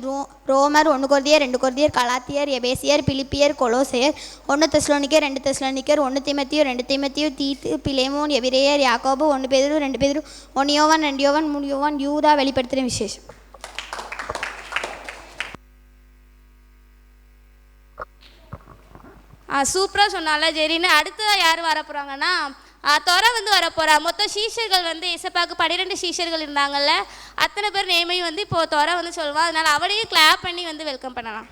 ரோமர், 1 கொரிந்தியர், 2 கொரிந்தியர், கலாத்தியர், எபேசியர், பிலிப்பியர், கொலோசையர், 1 தெசலோனிக்கர், 2 தெசலோனிக்கர், 1 தீமோத்தேயு, 2 தீமோத்தேயு, தீத்து, பிலேமோன், எபிரேயர், யாக்கோபு, 1 பேதுரு, 2 பேதுரு, 1 யோவான், 2 யோவான், 3 யோவான், யூதா, வெளிப்படுத்தின விசேஷம். சூப்பராக சொன்னால ஜெரின்னு. அடுத்ததாக யார் வர போகிறாங்கன்னா, துறை வந்து வரப்போகிறா. மொத்தம் சீஷர்கள் வந்து இசப்பாவுக்கு 12 சீஷர்கள் இருந்தாங்கல்ல, அத்தனை பேர் நேமையும் வந்து இப்போது துறை வந்து சொல்லுவாள். அதனால் அவளையும் கிளாப் பண்ணி வந்து வெல்கம் பண்ணலாம்.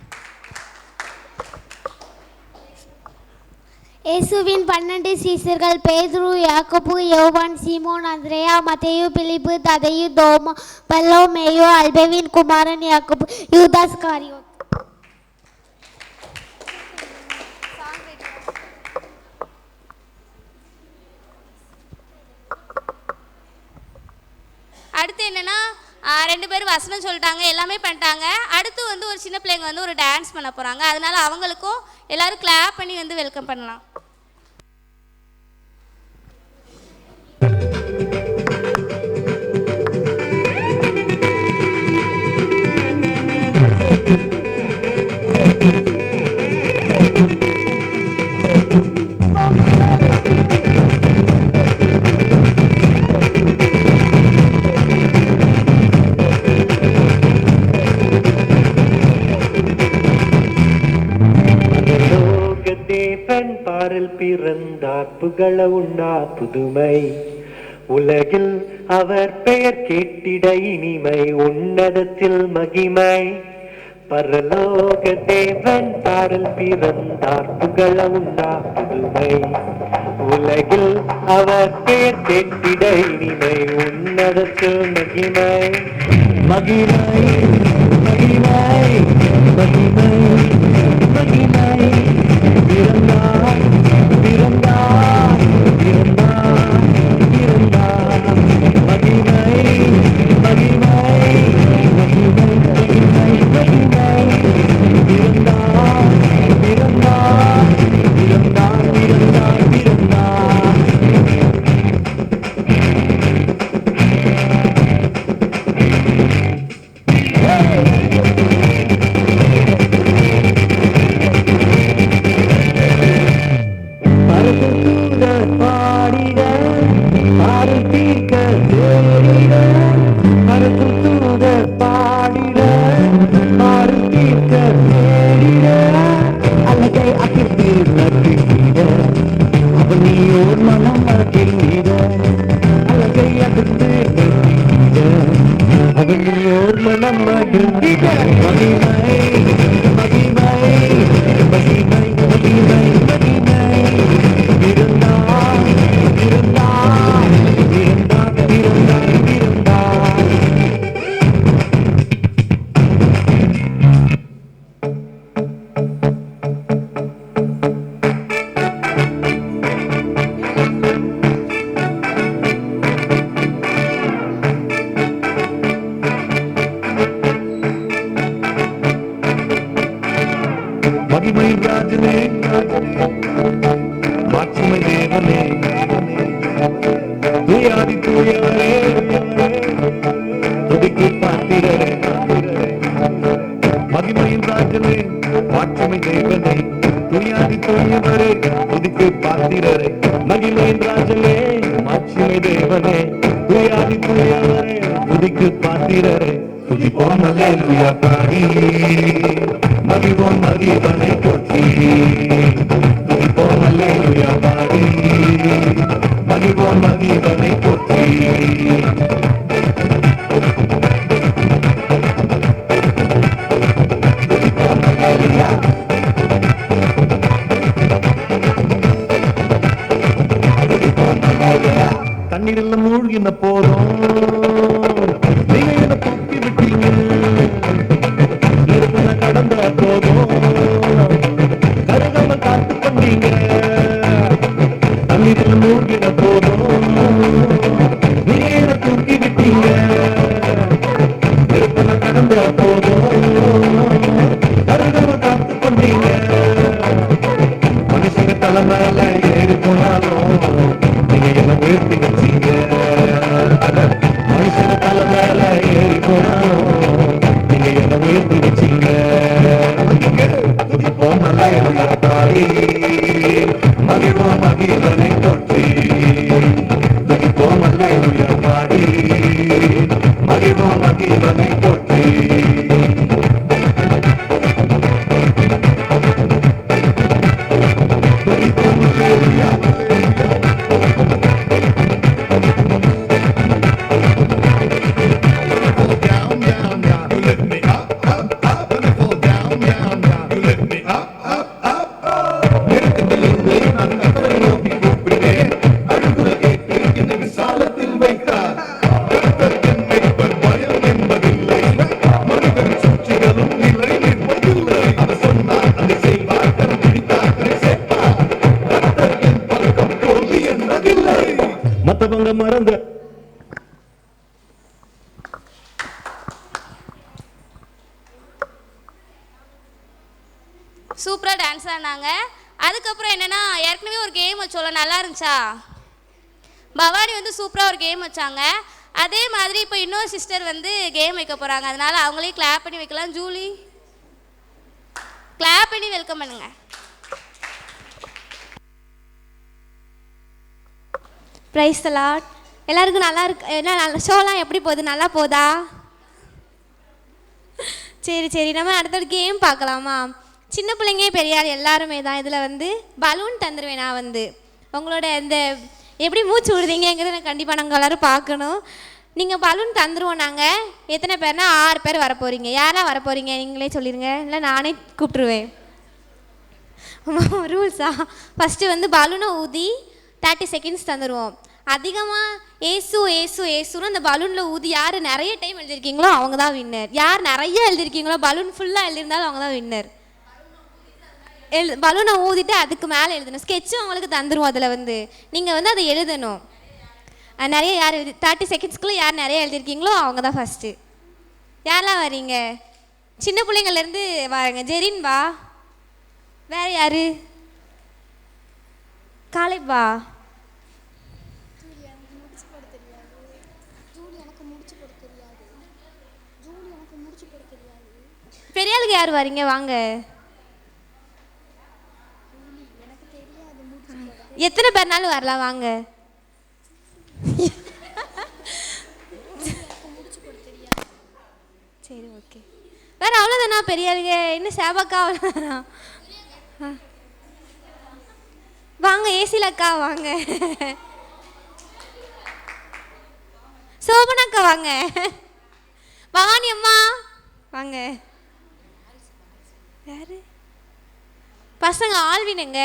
இயேசுவின் 12 சீஷர்கள் பேதுரு, யாக்கோபு, யோவான், சீமோன், அந்திரேயா, மத்தேயு, பிலிப்பு, ததேயு, தோமா, பர்தலோமேயு, அல்பேவின் குமாரன் யாக்கோபு, யூதாஸ் இஸ்காரியோத்து. அடுத்து என்னென்னா, 2 பேர் வசனம் சொல்லிட்டாங்க, எல்லாமே பண்ணிட்டாங்க. அடுத்து வந்து ஒரு சின்ன பிள்ளைங்க வந்து ஒரு டான்ஸ் பண்ண போகிறாங்க. அதனால அவங்களுக்கும் எல்லோரும் கிளாப் பண்ணி வந்து வெல்கம் பண்ணலாம். தேவன் பாரில் பிறந்தார், புகழ உண்டார் புதுமை. உலகில் அவர் பெயர் கேட்டிட இனிமை, உன்னதத்தில் மகிமை. பரலோக தேவன் பாரில் பிறந்தார், புகழ உண்டார் புதுமை. உலகில் அவர் பெயர் கேட்டிட இனிமை, உன்னதத்தில் மகிமை. மகிமை மகிமை மகிமை மகிமை. பிறந்தார் பிறந்தார் பிறந்தார் பிறந்தார். மகிமை மகிமை பாடிட பாடல் தீர்க்க தேடிட மரத்து தூத பாடிட பாடல் தீர்க்க தேடிட அழகை அகில் நட்டிட அவன் நீயோர் மனம் அகில்லிட அழகை அகிர்ந்து நட்டிட அவன் நீயோர் மனம் அகில்லிட மகிமை மகிமை மகிமை மகிமை மகிமை இருந்தார் இருந்தார் இருந்தார் இருந்தார் இருந்தார் மகிமை ராஜனே மாட்சிமை தேவனே துயாதி தூயவரே துதிக்கு பாத்திரரே மகிமையின் ராஜனே மாட்சிமை தேவனே துயாதி தூயவரே துதிக்கு பாத்திரரே மகிமையின் ராஜனே மாட்சிமை தேவனே துயாதி தூயவரே துதிக்கு பாத்திரரே துதிப்போம் அல்லேலூயா பாடி மகிழ்வோம் மகிழ்வனை போற்றி துதிப்போம் அல்லேலூயா பாடி மகிழ்வோம் மகிழ்வனை போற்றி துதிப்போம் அல்லேலூயா துதிப்போம் அல்லேலூயா தண்ணீரில் மூழ்கின போதும் நீங்க என்ன தூக்கி விட்டீங்க நெருப்புன கடந்த போதும் கருகாம காத்து பண்ணீங்க தண்ணீரில் மூழ்கின போதும் நீங்க என்ன தூக்கி விட்டீங்க நெருப்புன கடந்த போதும் கருகாம காத்து பண்ணீங்க மனுஷங்க தலைமையில ஏறி போனாலும் நீங்க என்ன உயர்த்தி வச்சீங்க மனுஷங்க தலைமையில ஏறி போனாலும் நீங்க என்ன உயர்த்தி வச்சீங்க துதிப்போம் அல்லேலூயா பாடி மகிழ்வோம் மகிழ்வனை போற்றி துதிப்போம் அல்லேலூயா பாடி மகிழ்வோம் மகிழ்வனை போற்றி துதிப்போம் அல்லேலூயா மத்தவங்க மறந்த சூப்பராக டான்ஸ் ஆடினாங்க. அதுக்கப்புறம் என்னென்னா ஏற்கனவே ஒரு கேம் வச்சோம்ல, நல்லா இருந்துச்சா? பவானி வந்து சூப்பராக ஒரு கேம் வச்சாங்க. அதே மாதிரி இப்போ இன்னொரு சிஸ்டர் வந்து கேம் வைக்க போகிறாங்க. அதனால் அவங்களே கிளாப் பண்ணி வைக்கலாம். ஜூலி கிளாப் பண்ணி வெல்கம் பண்ணுங்க. Praise the Lord. எல்லாருக்கும் நல்லா இருக்கு. என்ன நல்ல ஷோலாம் எப்படி போகுது? நல்லா போதா? சரி நம்ம அடுத்த ஒரு கேம் பார்க்கலாமா? சின்ன பிள்ளைங்க பெரிய ஆள் எல்லாருமே தான். இதில் வந்து பலூன் தந்துடுவேன். நான் வந்து உங்களோட இந்த எப்படி மூச்சு விடுறீங்கிறத எனக்கு கண்டிப்பாக நாங்கள் எல்லோரும் பார்க்கணும். நீங்கள் பலூன் தந்துடுவோம். நாங்கள் எத்தனை பேர்னா 6 பேர் வர போகிறீங்க. யாரெல்லாம் வர போகிறீங்க நீங்களே சொல்லிடுங்க, இல்லை நானே கூப்பிட்ருவேன். ரூல்ஸா? ஃபஸ்ட்டு வந்து பலூனை ஊதி 30 செகண்ட்ஸ் தந்துடுவோம். அதிகமாக ஏசு ஏசு ஏசுன்னு அந்த பலூனில் ஊதி யார் நிறைய டைம் எழுதியிருக்கீங்களோ அவங்க தான் வின்னர். யார் நிறைய எழுதியிருக்கீங்களோ பலூன் ஃபுல்லாக எழுதியிருந்தாலும் அவங்க தான் வின்னர். பலூனை ஊதிட்டு அதுக்கு மேலே எழுதணும். ஸ்கெட்சும் அவங்களுக்கு தந்துடுவோம். அதில் வந்து நீங்கள் வந்து அதை எழுதணும். நிறைய யார் 30 செகண்ட்ஸ்க்குள்ளே யார் நிறைய எழுதியிருக்கீங்களோ அவங்க தான் ஃபஸ்ட்டு. யாரெல்லாம் வரீங்க? சின்ன பிள்ளைங்கள்லேருந்து வாருங்க. ஜெரின் வா. வேறு யார்? காலேப் வா. பெரிய ஆளுக்கு யார் வரீங்க வாங்க. எத்தனை பேர்னாலும் வரலாம் வாங்க. சரி ஓகே. வேற அவ்வளோதானா பெரிய ஆளுங்க? இன்னும் சேவாக்கா அவ்வளோதானா? வாங்க ஏசில அக்கா வாங்க. சோபனாக்கா வாங்க. பவானி அம்மா வாங்க. யாரு பசங்க? ஆல்வினுங்க,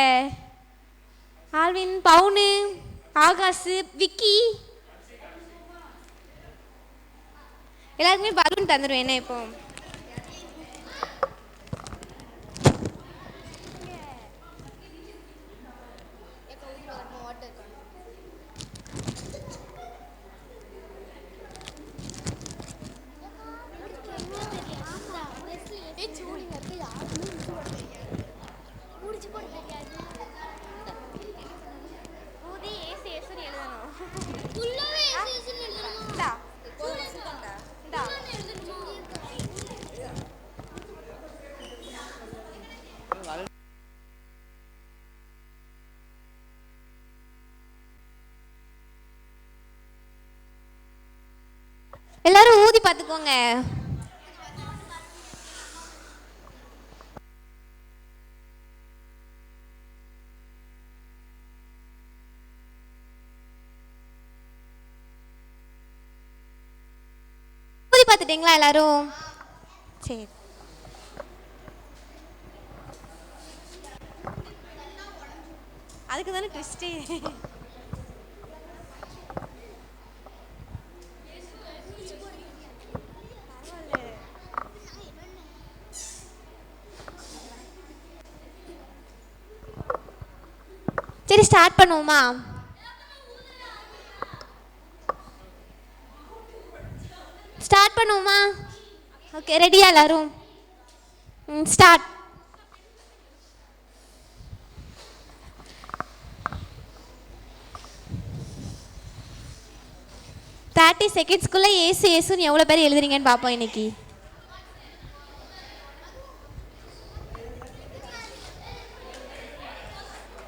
ஆல்வின், பவுனு, ஆகாஷ், விக்கி எல்லாருக்குமே பலூன் தந்துடுவேன். என்ன இப்போ எல்லாரும் ஊதி பார்த்துக்கோங்க. ஊதி பார்த்துட்டீங்களா எல்லாரும்? சரி. அதுக்கு தானே ட்விஸ்டே. சரி ஸ்டார்ட் பண்ணுவோமா? ஸ்டார்ட் பண்ணுவோமா? ஓகே ரெடியா எல்லாரும்? ஸ்டார்ட். 30 செகண்ட்ஸ்க்குள்ள ஏசு ஏசுன்னு எவ்வளோ பேர் எழுதுறீங்கன்னு பார்ப்போம் இன்னைக்கு.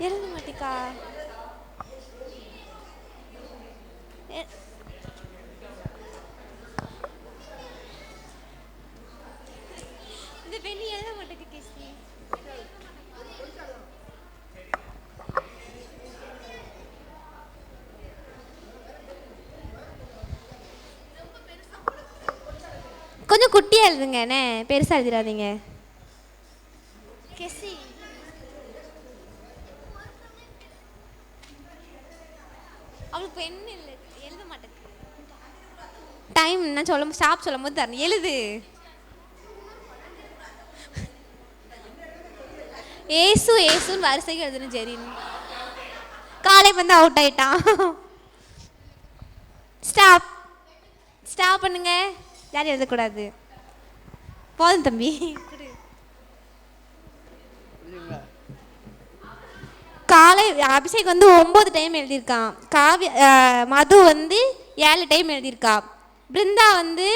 எழுத மாட்டிக்கா? இந்த பெண்ணி எழுத மாட்டேங்குது கேசி. கொஞ்சம் குட்டியாக எழுதுங்க. என்ன பெருசாக எழுதிடாதீங்க. கெசி அவளுக்கு பெண் இல்லை, எழுத மாட்டேங்குது. டைம் நான் சொல்ல ஸ்டாப் சொல்லும் போது தரணும். எழுது. ஏசு ஏசுன்னு வரிசைக்கு எழுதுணும். சரின்னு காலை வந்து அவுட் ஆயிட்டான். ஸ்டாப். ஸ்டாப் பண்ணுங்க. யாரும் எழுதக்கூடாது. போதும் தம்பி. காலை அபிஷேக் வந்து 9 டைம் எழுதியிருக்கான். காவிய மது வந்து 7 டைம் எழுதியிருக்கா. பிருந்தா வந்து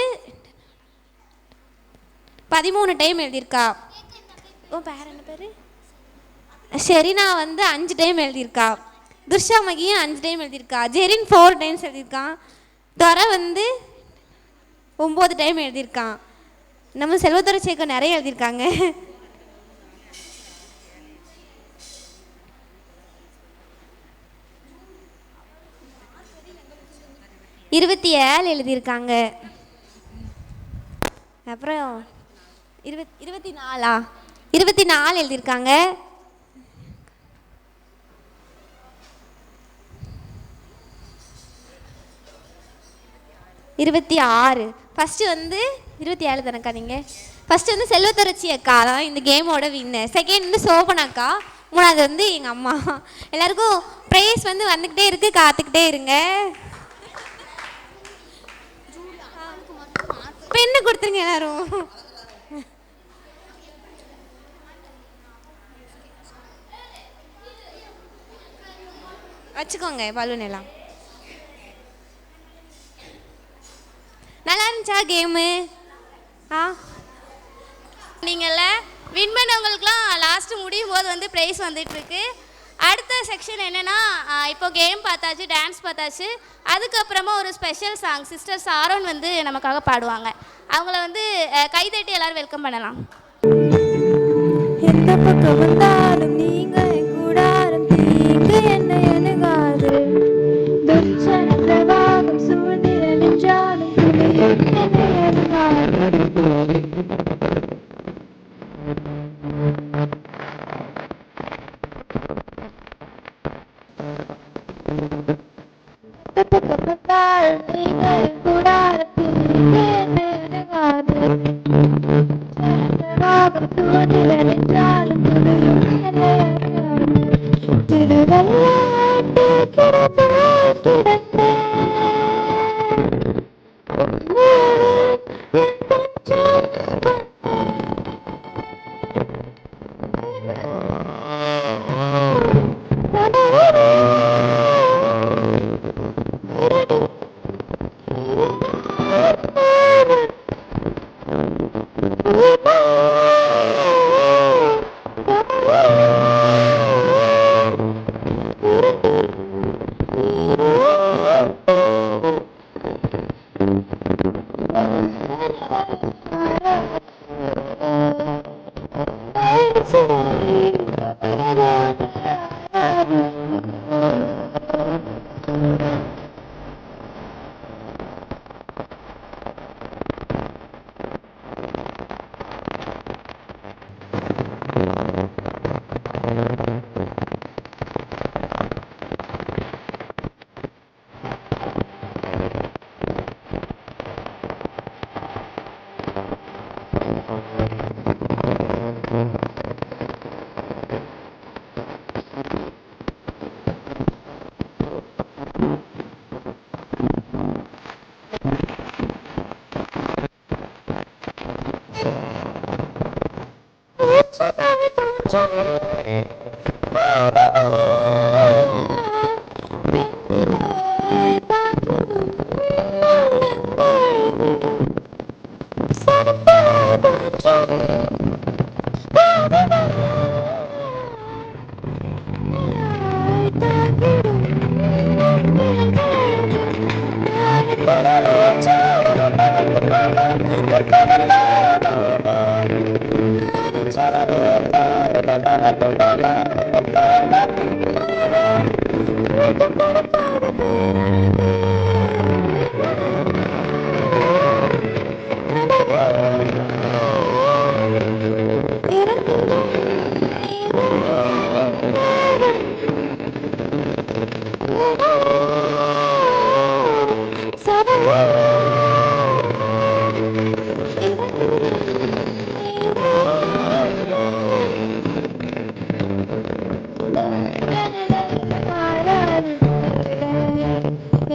13 டைம் எழுதியிருக்கா. ஓ பேர் என்ன பேர்? ஷெரினா வந்து 5 டைம் எழுதியிருக்கா. துர்ஷா மகியும் 5 டைம் எழுதியிருக்கா. ஜெரின் 4 டைம்ஸ் எழுதியிருக்கான். துரை வந்து 9 டைம் எழுதியிருக்கான். நம்ம செல்வத்துறை சேகர் நிறைய எழுதியிருக்காங்க. இருபத்தி 7 எழுதியிருக்காங்க. அப்புறம் 24 எழுதியிருக்காங்க. 26. ஃபஸ்ட்டு வந்து 27 தானக்கா நீங்கள்? ஃபஸ்ட்டு வந்து செல்வத்துறைச்சி அக்கா தான் இந்த கேமோட வின்னர். செகண்ட் வந்து சோபனாக்கா. 3வது வந்து எங்கள் அம்மா. எல்லாருக்கும் ப்ரைஸ் வந்து வந்துக்கிட்டே இருக்குது. காத்துக்கிட்டே இருங்க. பெண்ணு கொடுத்துருங்க எல்லாரும். வச்சுக்கோங்க பலூன் எல்லாம். நல்லா இருந்துச்சா கேமு? ஆ நீங்கள வின் பண்ணவங்களுக்குலாம் லாஸ்ட்டு முடியும் போது வந்து ப்ரைஸ் வந்துட்டுருக்கு. அடுத்த செக்ஷன் என்னென்னா, இப்போ கேம் பார்த்தாச்சு, டான்ஸ் பார்த்தாச்சு. அதுக்கப்புறமா ஒரு ஸ்பெஷல் சாங் சிஸ்டர் சாரோன் வந்து நமக்காக பாடுவாங்க. அவங்கள வந்து கைதட்டி எல்லோரும் வெல்கம் பண்ணலாம். எந்த பக்கம் வந்தாலும் நீங்கள் கூடாரம் தீங்கு என்னை அணுகாது. துர்ச்சன பிரவாகம் சூழ்ந்திட நின்றாலும் துளியும் என்னை அணுகாது.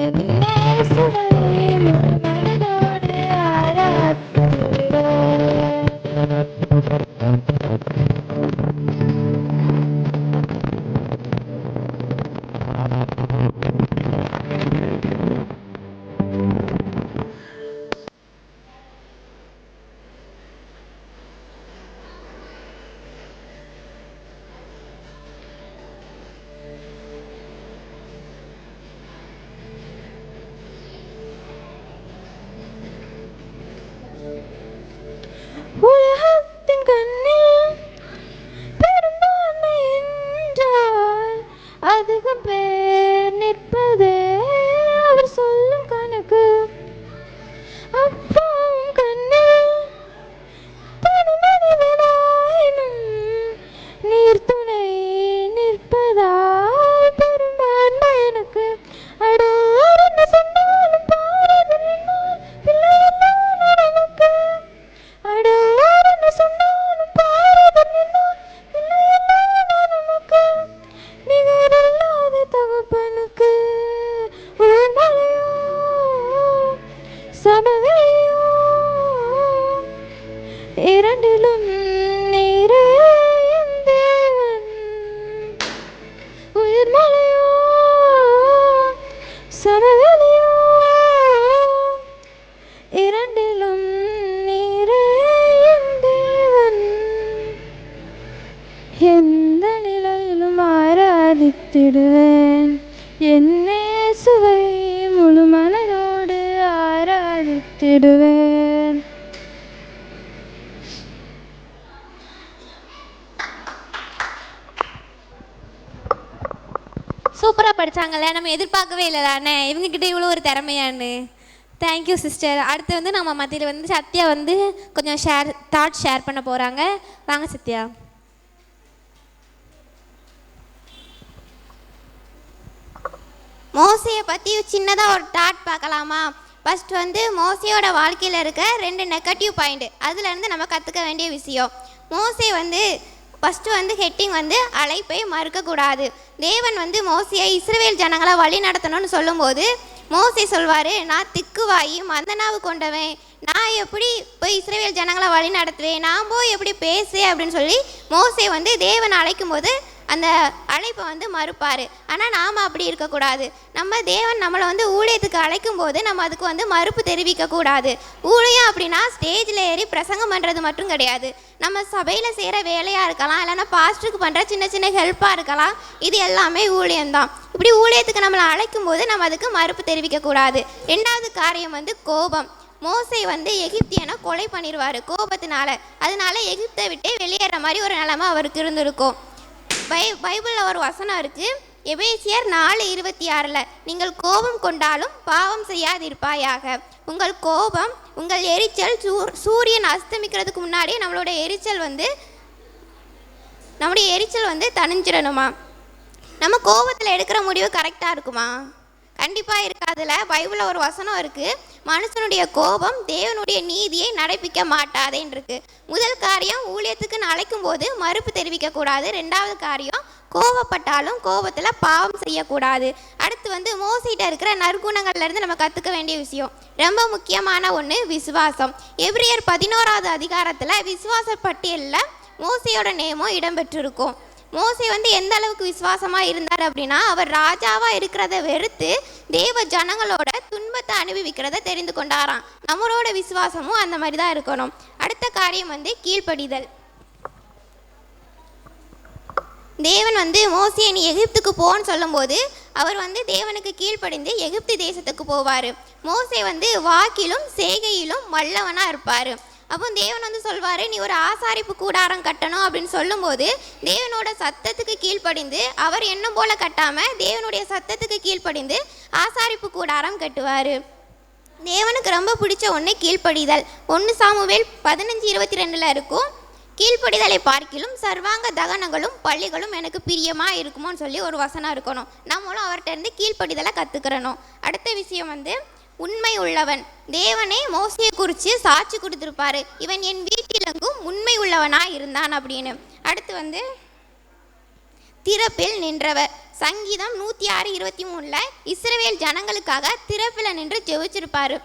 Thank you. எந்த நிலையிலும் ஆராதித்திடுவேன். என் இயேசுவை முழு மனதோடு ஆராதித்திடுவேன். சூப்பராக படித்தாங்கல்ல, நம்ம எதிர்பார்க்கவே இல்லை தானே இவங்ககிட்ட இவ்வளோ ஒரு திறமையான்னு. Thank you sister. அடுத்து வந்து நம்ம மத்தியில் வந்து சத்யா வந்து கொஞ்சம் தாட் ஷேர் பண்ண போகிறாங்க. வாங்க சத்யா. மோசையை பற்றி சின்னதாக ஒரு தாட் பார்க்கலாமா? ஃபஸ்ட் வந்து மோசையோட வாழ்க்கையில் இருக்க 2 நெகட்டிவ் பாயிண்ட், அதுலேருந்து நம்ம கற்றுக்க வேண்டிய விஷயம். மோசே வந்து ஃபஸ்ட்டு வந்து ஹெட்டிங் வந்து அழைப்பை மறுக்கக்கூடாது. தேவன் வந்து மோசையை இஸ்ரவேல் ஜனங்களை வழி நடத்தணும்னு சொல்லும்போது மோசே சொல்வார், நான் திக்குவாயி மந்தனாவு கொண்டவன், நான் எப்படி போய் இஸ்ரவேல் ஜனங்களை வழி நடத்துவேன், நான் போய் எப்படி பேசுவேன் அப்படின்னு சொல்லி மோசே வந்து தேவனை அழைக்கும் போது அந்த அழைப்பை வந்து மறுப்பார். ஆனால் நாம் அப்படி இருக்கக்கூடாது. நம்ம தேவன் நம்மளை வந்து ஊழியத்துக்கு அழைக்கும் போது நம்ம அதுக்கு வந்து மறுப்பு தெரிவிக்கக்கூடாது. ஊழியம் அப்படின்னா ஸ்டேஜில் ஏறி பிரசங்கம் பண்ணுறது மட்டும் கிடையாது. நம்ம சபையில் செய்கிற வேலையாக இருக்கலாம், இல்லைன்னா பாஸ்டருக்கு பண்ணுற சின்ன சின்ன ஹெல்ப்பாக இருக்கலாம். இது எல்லாமே ஊழியம்தான். இப்படி ஊழியத்துக்கு நம்மளை அழைக்கும் போது நம்ம அதுக்கு மறுப்பு தெரிவிக்கக்கூடாது. 2வது காரியம் வந்து கோபம். மோசே வந்து எகிப்தியனை கொலை பண்ணிடுவார் கோபத்தினால. அதனால எகிப்தை விட்டே வெளியேற மாதிரி ஒரு நிலைமை அவருக்கு இருந்திருக்கும். பைபிளில் ஒரு வசனம் இருக்குது, எபேசியர் 4:26, நீங்கள் கோபம் கொண்டாலும் பாவம் செய்யாதிருப்பாயாக. உங்கள் கோபம், உங்கள் எரிச்சல் சூரியன் அஸ்தமிக்கிறதுக்கு முன்னாடி நம்மளுடைய எரிச்சல் வந்து தணிஞ்சிடணுமா? நம்ம கோபத்தில் எடுக்கிற முடிவு கரெக்டாக இருக்குமா? கண்டிப்பாக இருக்காதுல. பைபிளில் ஒரு வசனம் இருக்குது, மனுஷனுடைய கோபம் தேவனுடைய நீதியை நடப்பிக்க மாட்டாதேன்னு இருக்கு. முதல் காரியம், ஊழியத்துக்கு அழைக்கும் போது மறுப்பு தெரிவிக்கக்கூடாது. 2வது காரியம், கோபப்பட்டாலும் கோபத்தில் பாவம் செய்யக்கூடாது. அடுத்து வந்து மோசைகிட்ட இருக்கிற நற்குணங்கள்லேருந்து நம்ம கற்றுக்க வேண்டிய விஷயம் ரொம்ப முக்கியமான ஒன்று, விசுவாசம். எபிரியர் 11வது அதிகாரத்தில் விசுவாச பட்டியலில் மோசையோட நேமும் இடம்பெற்றிருக்கும். மோசே வந்து எந்த அளவுக்கு விசுவாசமாக இருந்தார் அப்படின்னா, அவர் ராஜாவாக இருக்கிறத வெறுத்து தேவ ஜனங்களோட துன்பத்தை அனுபவிக்கிறத தெரிந்து கொண்டாராம். நம்மளோட விசுவாசமும் அந்த மாதிரி தான் இருக்கணும். அடுத்த காரியம் வந்து கீழ்ப்படிதல். தேவன் வந்து மோசே நீ எகிப்துக்கு போன்னு சொல்லும்போது அவர் வந்து தேவனுக்கு கீழ்ப்படிந்து எகிப்து தேசத்துக்கு போவார். மோசே வந்து வாக்கிலும் செய்கையிலும் வல்லவனாக இருப்பார். அப்போ தேவன் வந்து சொல்வார், நீ ஒரு ஆசாரிப்பு கூடாரம் கட்டணும் அப்படின்னு சொல்லும்போது தேவனோட சத்தத்துக்கு கீழ்ப்படிந்து, அவர் எண்ணம் போல கட்டாமல் தேவனுடைய சத்தத்துக்கு கீழ்ப்படிந்து ஆசாரிப்பு கூடாரம் கட்டுவார். தேவனுக்கு ரொம்ப பிடிச்ச ஒன்று கீழ்ப்படிதல். 1 சாமுவேல் 15:22 இருக்கும், கீழ்ப்படிதலை பார்க்கிலும் சர்வாங்க தகனங்களும் பள்ளிகளும் எனக்கு பிரியமாக இருக்குமோன்னு சொல்லி ஒரு வசனம் இருக்கணும். நம்மளும் அவர்கிட்ட இருந்து கீழ்ப்படிதலை கற்றுக்கிறணும். அடுத்த விஷயம் வந்து உண்மை உள்ளவன். தேவனே மோசையை குறித்து சாட்சி கொடுத்துருப்பாரு, இவன் என் வீட்டிலெங்கும் உண்மை உள்ளவனாக இருந்தான் அப்படின்னு. அடுத்து வந்து திறப்பில் நின்றவர். சங்கீதம் 106:23 இஸ்ரவேல் ஜனங்களுக்காக திறப்பில் நின்று ஜெபிச்சிருப்பாரு.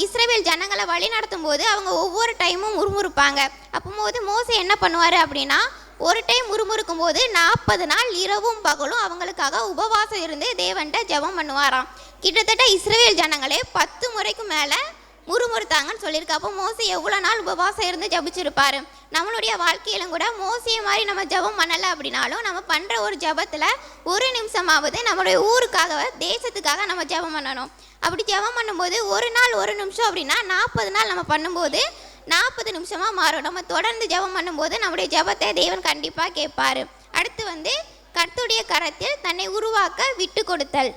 இஸ்ரவேல் ஜனங்களை வழி நடத்தும் போது அவங்க ஒவ்வொரு டைமும் முறுமுறுப்பாங்க. அப்போது மோசே என்ன பண்ணுவார் அப்படின்னா, ஒரு டைம் முறுமுறுக்கும் போது 40 நாள் இரவும் பகலும் அவங்களுக்காக உபவாசம் இருந்து தேவன்கிட்ட ஜெபம் பண்ணுவாராம். கிட்டத்தட்ட இஸ்ரவேல் ஜனங்களே 10 முறைக்கு மேலே முறுமுறுத்தாங்கன்னு சொல்லியிருக்கு. அப்போ மோசே எவ்வளோ நாள் உபவாசம் இருந்து ஜபிச்சிருப்பாரு. நம்மளுடைய வாழ்க்கையிலும் கூட மோசையை மாதிரி நம்ம ஜபம் பண்ணலை அப்படின்னாலும் நம்ம பண்ணுற ஒரு ஜபத்தில் ஒரு நிமிஷமாவது நம்மளுடைய ஊருக்காக தேசத்துக்காக நம்ம ஜபம் பண்ணணும். அப்படி ஜபம் பண்ணும்போது ஒரு நாள் 1 நிமிஷம் அப்படின்னா 40 நாள் நம்ம பண்ணும்போது 40 நிமிஷமாக மாறும். நம்ம தொடர்ந்து ஜபம் பண்ணும்போது நம்முடைய ஜபத்தை தேவன் கண்டிப்பாக கேட்பார். அடுத்து வந்து கர்த்தருடைய கரத்தில் தன்னை உருவாக்க விட்டு கொடுத்தல்.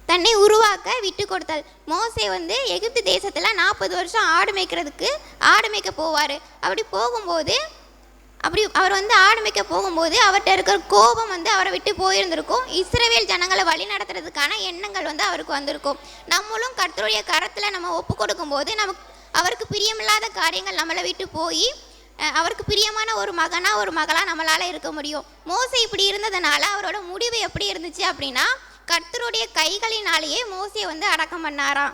தன்னை உருவாக்க விட்டு கொடுத்தல். மோசே வந்து எகிப்து தேசத்தில் 40 வருஷம் ஆடு மேய்க்க போவார். அப்படி போகும்போது அவர் வந்து ஆடு மேய்க்க போகும்போது அவர்கிட்ட இருக்கிற கோபம் வந்து அவரை விட்டு போயிருந்திருக்கும். இஸ்ரவேல் ஜனங்களை வழி நடத்துறதுக்கான எண்ணங்கள் வந்து அவருக்கு வந்திருக்கும். நம்மளும் கர்த்தருடைய கரத்தில் நம்ம ஒப்பு கொடுக்கும்போது அவருக்கு பிரியமில்லாத காரியங்கள் நம்மளை விட்டு போய் அவருக்கு பிரியமான ஒரு மகனாக ஒரு மகளாக நம்மளால் இருக்க முடியும். மோசே இப்படி இருந்ததுனால அவரோட முடிவு எப்படி இருந்துச்சு அப்படின்னா, கர்த்தருடைய கைகளினாலேயே மோசையை வந்து அடக்கம் பண்ணாராம்.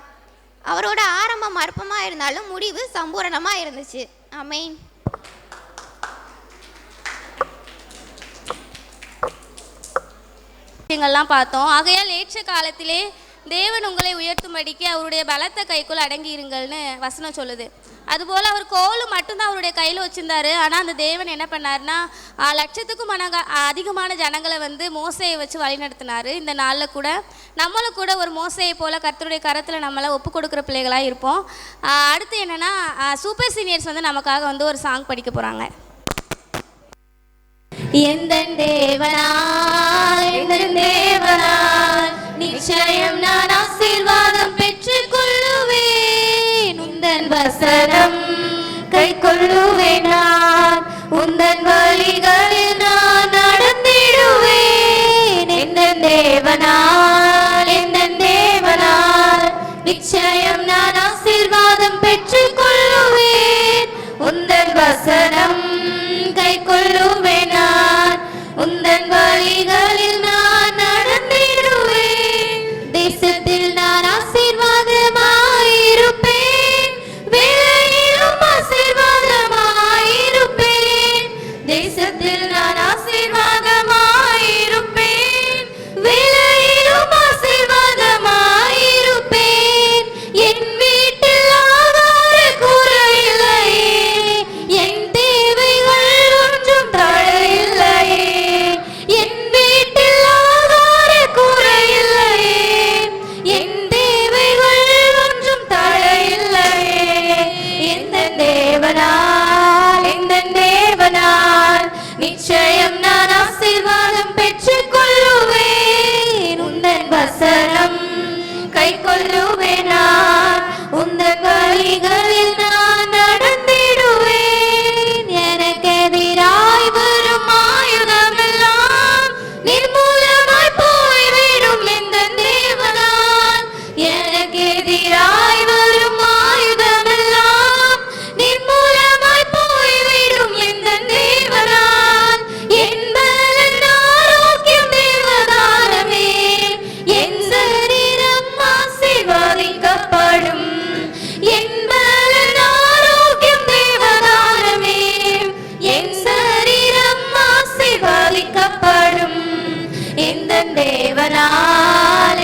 அவரோட ஆரம்பம் அற்பமாக இருந்தாலும் முடிவு சம்பூரணமாக இருந்துச்சு. ஆமென். விஷயங்கள்லாம் பார்த்தோம். ஆகையால் ஏற்ற காலத்திலே தேவன் உங்களை உயர்த்தும்படிக்கு அவருடைய பலத்த கைக்குள் அடங்கி இருங்கள்னு வசனம் சொல்லுது. அதுபோல் அவர் கோல் மட்டும்தான் அவருடைய கையில் வச்சுருந்தாரு. ஆனால் அந்த தேவன் என்ன பண்ணார்னா லட்சத்துக்கும் அதிகமான ஜனங்களை வந்து மோசையை வச்சு வழிநடத்தினார். இந்த நாளில் கூட நம்மளும் கூட ஒரு மோசையை போல் கர்த்தருடைய கரத்தில் நம்மளை ஒப்பு கொடுக்குற பிள்ளைகளாக இருப்போம். அடுத்து என்னென்னா சூப்பர் சீனியர்ஸ் வந்து நமக்காக வந்து ஒரு சாங் படிக்க போகிறாங்க. எந்தன் தேவனால் நிச்சயம் நான் ஆசீர்வாதம் பெற்றுக் கொள்ளுவேன். உந்தன் வசனம் கை கொள்ளுவேன். நான் உந்தன் வழிகளில் நான் நடந்திடுவேன். எந்தன் தேவனால் நிச்சயம் நான் ஆசீர்வாதம் பெற்றுக் கொள்ளுவேன். உந்தன் வசனம் கை கொள்ளுவேன். நான் உந்தன் வழிகளில் நான் நடந்திடுவேன். தேசத்தில் நான் ஆசீர்வாதமாயிருப்பேன். வேலையிலும் ஆசீர்வாதமாயிருப்பேன். தேசத்தில் நான் ஆசீர்வாதமாயிருப்பேன். வேலையிலும் ஆசீர்வாதமாயிருப்பேன். என் வீட்டில் ஆகார குறையில்லையே. என் தேவைகள் ஒன்றும் தடையில்லையே. என் வீட்டில் ஆகார குறையில்லையே. என் தேவைகள் ஒன்றும் தடையில்லையே. எந்தன் தேவனால் நிச்சயம் நான் ஆசீர்வாதம் பெற்றுக் கொள்ளுவேன். உந்தன் வசனம் கை கொள்ளுவேன். நான் உந்தன் வழிகளில் நான் நடந்திடுவேன். எனக்கு எதிராய் வரும் ஆயுதமெல்லாம் நிர்மூலமாய் போய்விடும் எந்தன் தேவனால். எனக்கு எதிராய் வரும் ஆயுதமெல்லாம் நிர்மூலமாய் போய்விடும் எந்தன் தேவனால். என் பலன் ஆரோக்கியம் தேவதானமே. என் சரீரம் ஆசீர்வதிக்கப்படும். என் பலன் ஆரோக்கியம் தேவதானமே. என் சரீரம் ஆசீர்வதிக்கப்படும். எந்தன் தேவனால்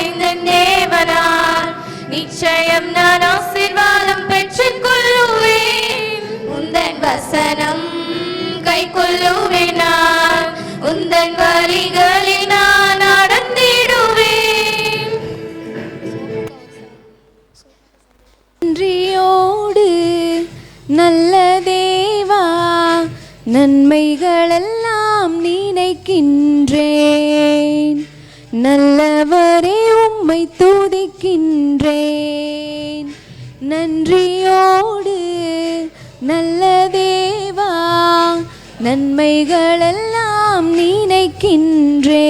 நிச்சயம் நான் ஆசீர்வாதம் பெற்றுக் கொள்ளுவேன். உந்தன் வசனம் கை கொள்ளுவேன். நான் உந்தன் வழிகளில் நான் நடந்திடுவேன். நன்றியோடு நல்ல தேவா நன்மைகளெல்லாம் நினைக்கின்றேன். நல்லவரே உம்மை துதிக்கின்றேன். நன்றியோடு நல்ல தேவா நன்மைகளெல்லாம் நினைக்கின்றேன்.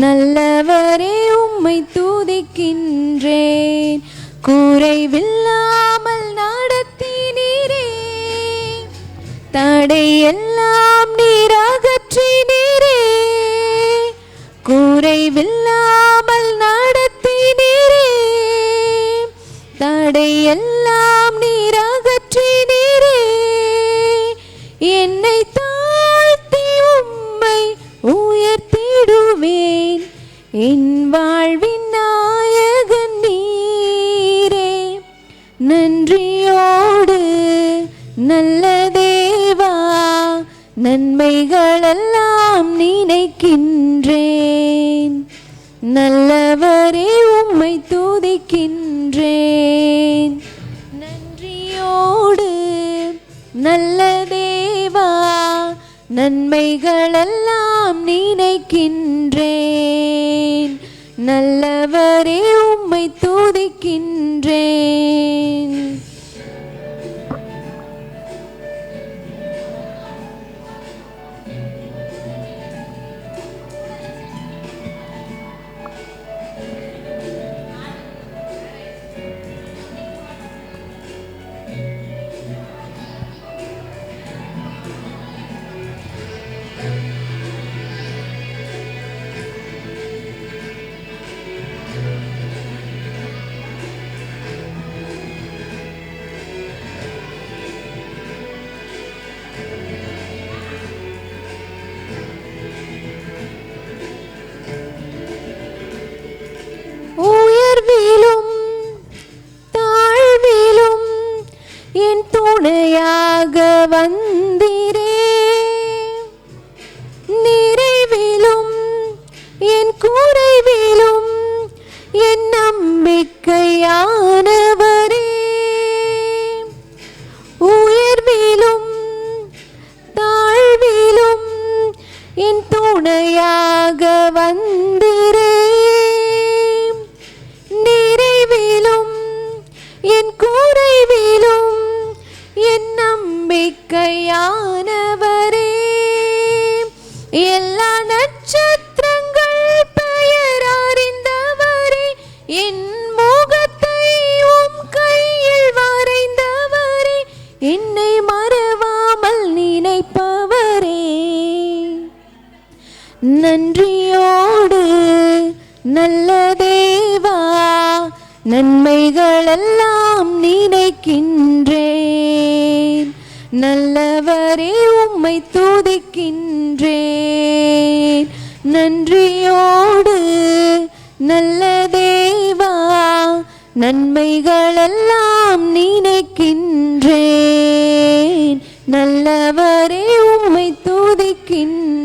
நல்லவரே உம்மை துதிக்கின்றேன். குறைவில்லாமல் நடத்தினீரே. தடையெல்லாம் நீர் அகற்றினீரே. குறைவில்லாமல் நடத்தினீரே. தடையெல்லாம் நீர் அகற்றினீரே. என்னை தாழ்த்தி உம்மை உயர்த்திடுவேன். என் வாழ்வின் நாயகன் நீரே. நன்றியோடு நல்ல தேவா நன்மைகளெல்லாம் நினைக்கின்றேன். நல்லவரே உம்மை துதிக்கின்றேன். நன்றியோடு நல்ல தேவா நன்மைகளெல்லாம் நினைக்கின்றேன். நல்லவரே உம்மை துதிக்கின்றேன். என் முகத்தை உம் கையில் வரைந்தவரே, என்னை மறவாமல் நினைப்பவரே, நன்றியோடு நல்ல தேவா, நன்மைகளெல்லாம் நினைக்கின்றேன். நல்லவரே உம்மை துதிக்கின்றேன். நன்றியோடு நல்ல தேவா, நன்மைகளெல்லாம் நினைக்கின்றேன். நல்லவரே உம்மை துதிக்கின்றேன்.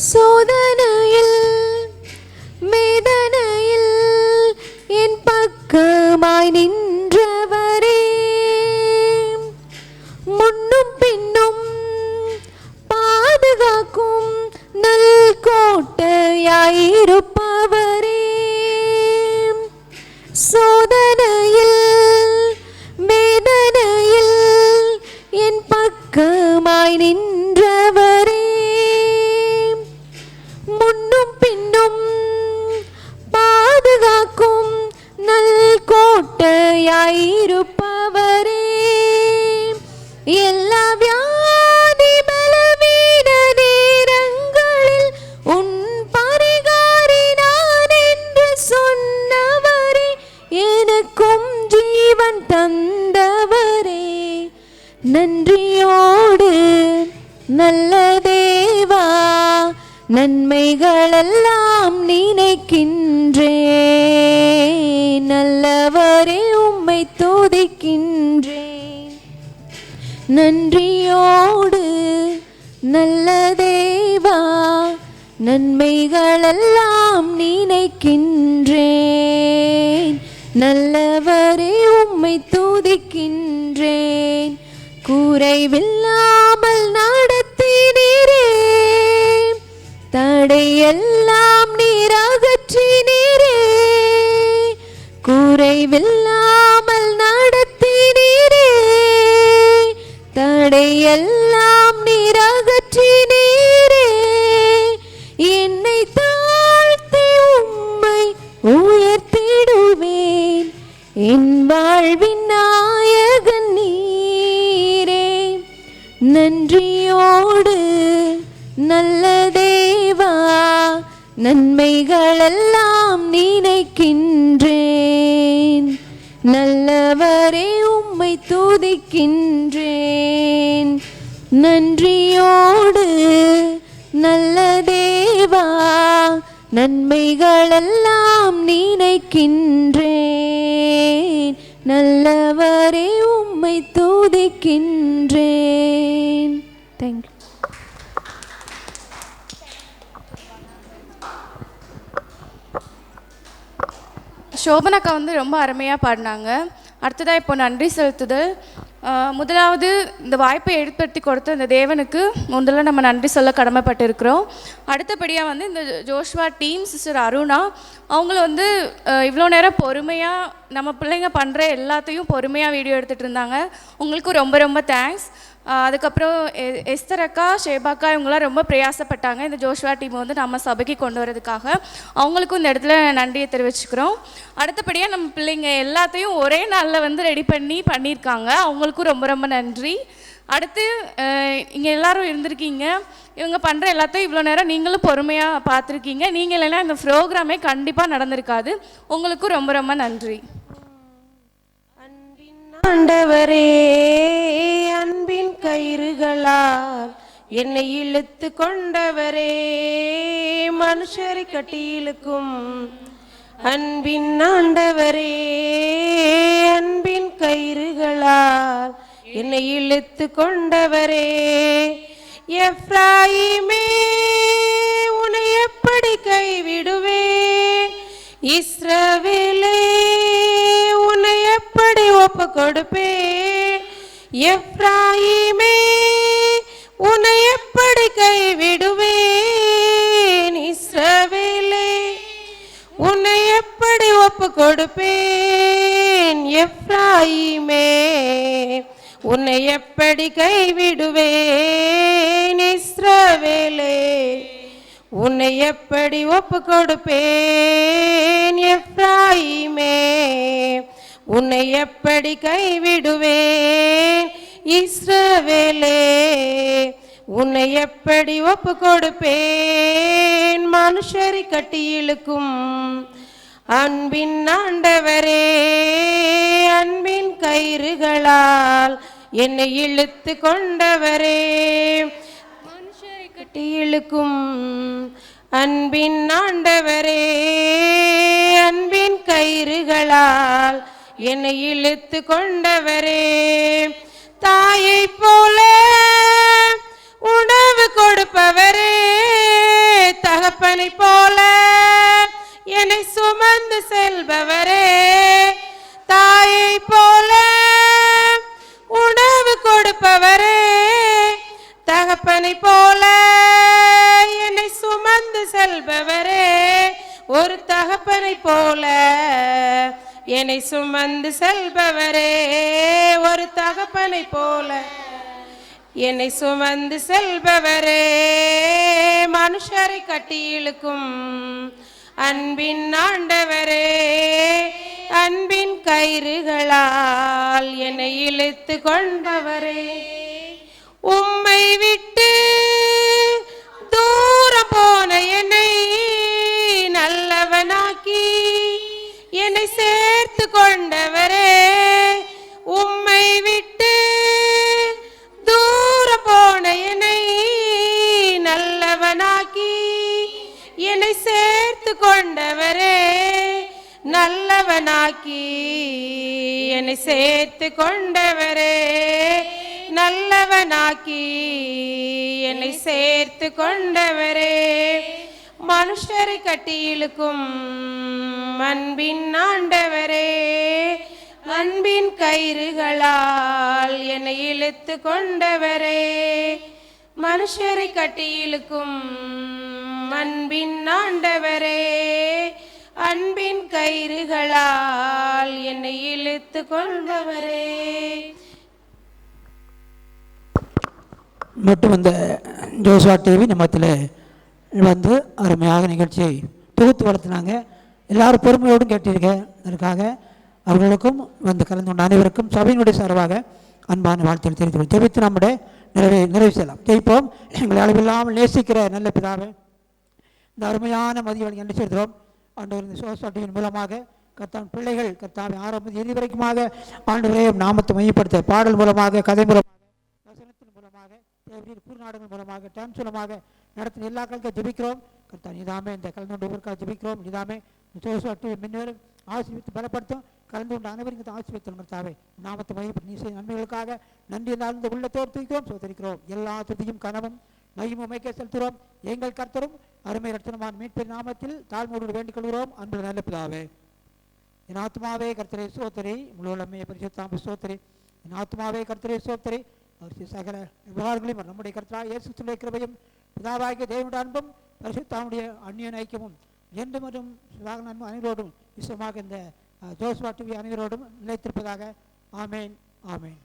சோதனையில் வேதனையில் என் பக்கமாய் நின்றவரே, முன்னும் பின்னும் பாதுகாக்கும் நல் கோட்டையாயிருப்பவரே, சோதனையில் வேதனையில் என் பக்கமாய் நின்றவரே, முன்னும் பின்னும் பாதுகாக்கும் நல் கோட்டையாயிருப்பவரே, எல்லா வியாதி பலவீன நேரங்களில் உன் பரிகாரி நான் என்று சொன்னவரே, எனக்கும் ஜீவன் தந்தவரே, நன்றியோடு நல்ல தேவா, நன்மைகளெல்லாம் நினைக்கின்றேன். நல்லவரே உம்மை துதிக்கின்றேன். நன்றியோடு நல்ல தேவா, நன்மைகளெல்லாம் நினைக்கின்றேன். நல்லவரே உம்மை துதிக்கின்றேன். குறைவில்லாமல் நடத்தினீரே, தடையெல்லாம் நீர் அகற்றினீரே, குறைவில்லாமல் நடத்தினீரே, தடையெல்லாம் நீர் அகற்றினீரே, என்னை தாழ்த்தி உம்மை உயர்த்திடுவேன். என் வாழ்வின் நாயகன் நீரே, நன்றியோடு நல்ல தேவா, நன்மைகளெல்லாம் நினைக்கின்றேன். நல்லவரே உம்மை துதிக்கின்றேன். நன்றியோடு நல்ல தேவா, நன்மைகளெல்லாம் நினைக்கின்றேன். நல்லவரே உம்மை துதிக்கின்றேன். தேங்க்யூ. சோபனாக்கா வந்து ரொம்ப அருமையாக பாடினாங்க. அடுத்ததாக இப்போ நன்றி செலுத்துதல். முதலாவது இந்த வாய்ப்பை ஏற்படுத்தி கொடுத்த இந்த தேவனுக்கு முதல்ல நம்ம நன்றி சொல்ல கடமைப்பட்டிருக்கிறோம். அடுத்தபடியாக வந்து இந்த ஜோஷ்வா டீம் சிஸ்டர் அருணா அவங்கள வந்து இவ்வளோ நேரம் பொறுமையாக நம்ம பிள்ளைங்க பண்ணுற எல்லாத்தையும் பொறுமையாக வீடியோ எடுத்துகிட்டு இருந்தாங்க. உங்களுக்கும் ரொம்ப ரொம்ப தேங்க்ஸ். அதுக்கப்புறம் எஸ்தர் அக்கா, ஷேபாக்கா இவங்களாம் ரொம்ப பிரயாசப்பட்டாங்க இந்த ஜோஷ்வா டீமை வந்து நம்ம சபைக்கு கொண்டு வரதுக்காக. அவங்களுக்கும் இந்த இடத்துல நன்றியை தெரிவிச்சுக்கிறோம். அடுத்தபடியாக நம்ம பிள்ளைங்க எல்லாத்தையும் ஒரே நாளில் வந்து ரெடி பண்ணியிருக்காங்க. அவங்களுக்கும் ரொம்ப ரொம்ப நன்றி. அடுத்து இங்கே எல்லோரும் இருந்திருக்கீங்க. இவங்க பண்ணுற எல்லாத்தையும் இவ்வளோ நேரம் நீங்களும் பொறுமையாக பார்த்துருக்கீங்க. நீங்கள் இல்லைன்னா இந்த ப்ரோக்ராமே கண்டிப்பாக நடந்திருக்காது. உங்களுக்கும் ரொம்ப ரொம்ப நன்றி. ஆண்டவரே, அன்பின் கயிறுகளால் என்னை இழுத்து கொண்டவரே, மனுஷரை கட்டி இழுக்கும் அன்பின் ஆண்டவரே, அன்பின் கயிறுகளால் என்னை இழுத்து கொண்டவரே, எப்ராயிமே உன்னை எப்படி கைவிடுவேன், இஸ்ரவேலே உன்னை எப்படி ஒப்பு கொடுப்பேன், எப்ராயிமே உன்னை எப்படி கைவிடுவேன், இஸ்ரவேலே உன்னை எப்படி ஒப்பு கொடுப்பேன், எப்ராயிமே உன்னை எப்படி கைவிடுவேன், இஸ்ரவேலே உன்னை எப்படி ஒப்பு கொடுப்பேன், எப்ராயிமே உன்னை எப்படி கைவிடுவேன், இஸ்ரவேலே உன்னை எப்படி ஒப்பு கொடுப்பேன். மனுஷரை கட்டி இழுக்கும் அன்பின் ஆண்டவரே, அன்பின் கயிறுகளால் என்னை இழுத்து கொண்டவரே, மனுஷரை கட்டி இழுக்கும் அன்பின் ஆண்டவரே, அன்பின் கயிறுகளால் என்னை இழுத்து கொண்டவரே, தாயை போல உணவு கொடுப்பவரே, தகப்பனை போல என்னை சுமந்து செல்பவரே, தாயை போல உணவு கொடுப்பவரே, தகப்பனை போல என்னை சுமந்து செல்பவரே, ஒரு தகப்பனை போல என்னை சுமந்து செல்பவரே, ஒரு தகப்பனை போல என்னை சுமந்து செல்பவரே, மனுஷரை கட்டி இழுக்கும் அன்பின் ஆண்டவரே, அன்பின் கயிறுகளால் என்னை இழுத்து கொண்டவரே, உம்மை விட்டு தூரம் போன என்னை நல்லவனாக்கி என்னை சேர்த்து கொண்டவரே, உம்மை விட்டு தூரம் போன என்னை நல்லவனாக்கி என்னை சேர்த்து கொண்டவரே, நல்லவனாக்கி என்னை சேர்த்து கொண்டவரே, நல்லவனாக்கி என்னை சேர்த்து கொண்டவரே, மனுஷரை கட்டி இழுக்கும் அன்பின் ஆண்டவரே, அன்பின் கயிறுகளால் என்னை இழுத்து கொண்டவரே, மனுஷரை கட்டி இழுக்கும் அன்பின் ஆண்டவரே, அன்பின் கயிறுகளால் என்னை இழுத்து கொண்டவரே. மட்டும் இந்த ஜோசுவா டிவி நம்மத்தில் வந்து அருமையாக நிகழ்ச்சியை தொகுத்து வளர்த்தினாங்க. எல்லாரும் பொறுமையோடும் கேட்டிருக்கேன். அதற்காக அவர்களுக்கும் வந்து கலந்து கொண்ட அனைவருக்கும் சபையினுடைய சார்பாக அன்பான வாழ்த்துக்கள் தெரிவித்து ஜெபித்து நம்முடைய நிறைவு செய்யலாம். ஜெயிப்போம். எங்களை அளவில்லாமல் நேசிக்கிற நல்ல பிதாவே, இந்த அருமையான மதியம் என்ன செய்கிறோம் ஆண்டவர் இந்த ஜோசுவா டிவியின் மூலமாக கர்த்தாவின் பிள்ளைகள் கர்த்தாவை ஆரம்பம் இறுதி வரைக்குமாக ஆண்டவரே நாமத்தை மையப்படுத்த பாடல் மூலமாக, கதை மூலமாக, வசனத்தின் மூலமாக, குறுநாடுகள் மூலமாக, டான்ஸ் மூலமாக நடத்தின எல்லா காலத்தையும் ஜெபிக்கிறோம். கர்த்தா நீதாமே இந்த கலந்து கொண்டவர்களுக்காக ஜெபிக்கிறோம். நீதாமே ஜோசுவா டிவி முன்னேறும் ஆசீர்வித்து பலப்படுத்தும். கலந்து கொண்ட அனைவரும் ஆசீர்வித்தல் கர்த்தாவே நாமத்தை மையப்படுத்தி நீ செய்த நன்மைகளுக்காக நன்றி இல்லாத உள்ளத்தோடு துதிக்கிறோம், சோதரிக்கிறோம். எல்லா துதியும் கனவும் மையமும் மைக்க செலுத்துகிறோம். எங்கள் கர்த்தரும் அருமை ரட்சணமான மீட்பின் நாமத்தில் தாழ்மையோடு வேண்டிக் கொள்கிறோம். அன்பு நல்ல பிதாவே, என் ஆத்மாவே கர்த்தரை சோத்தரி, முழுவலமையை பரிசுத்தாம்பு சோத்தரி, என் ஆத்மாவே கர்த்தரை சோத்தரி. அவர் சகல விவகாரங்களையும் நம்முடைய கர்த்தராகிய இயேசு கிறிஸ்துவின் கிருபையும் பிதாவாகிய தேவனுடைய அன்பும் பரிசுத்தாவுடைய அந்நிய ஐக்கியமும் என்று மற்றும் அன்பு அனைவரோடும் விசுவமாக இந்த ஜோசுவா டிவி அனைவரோடும் நிலைத்திருப்பதாக. ஆமேன், ஆமேன்.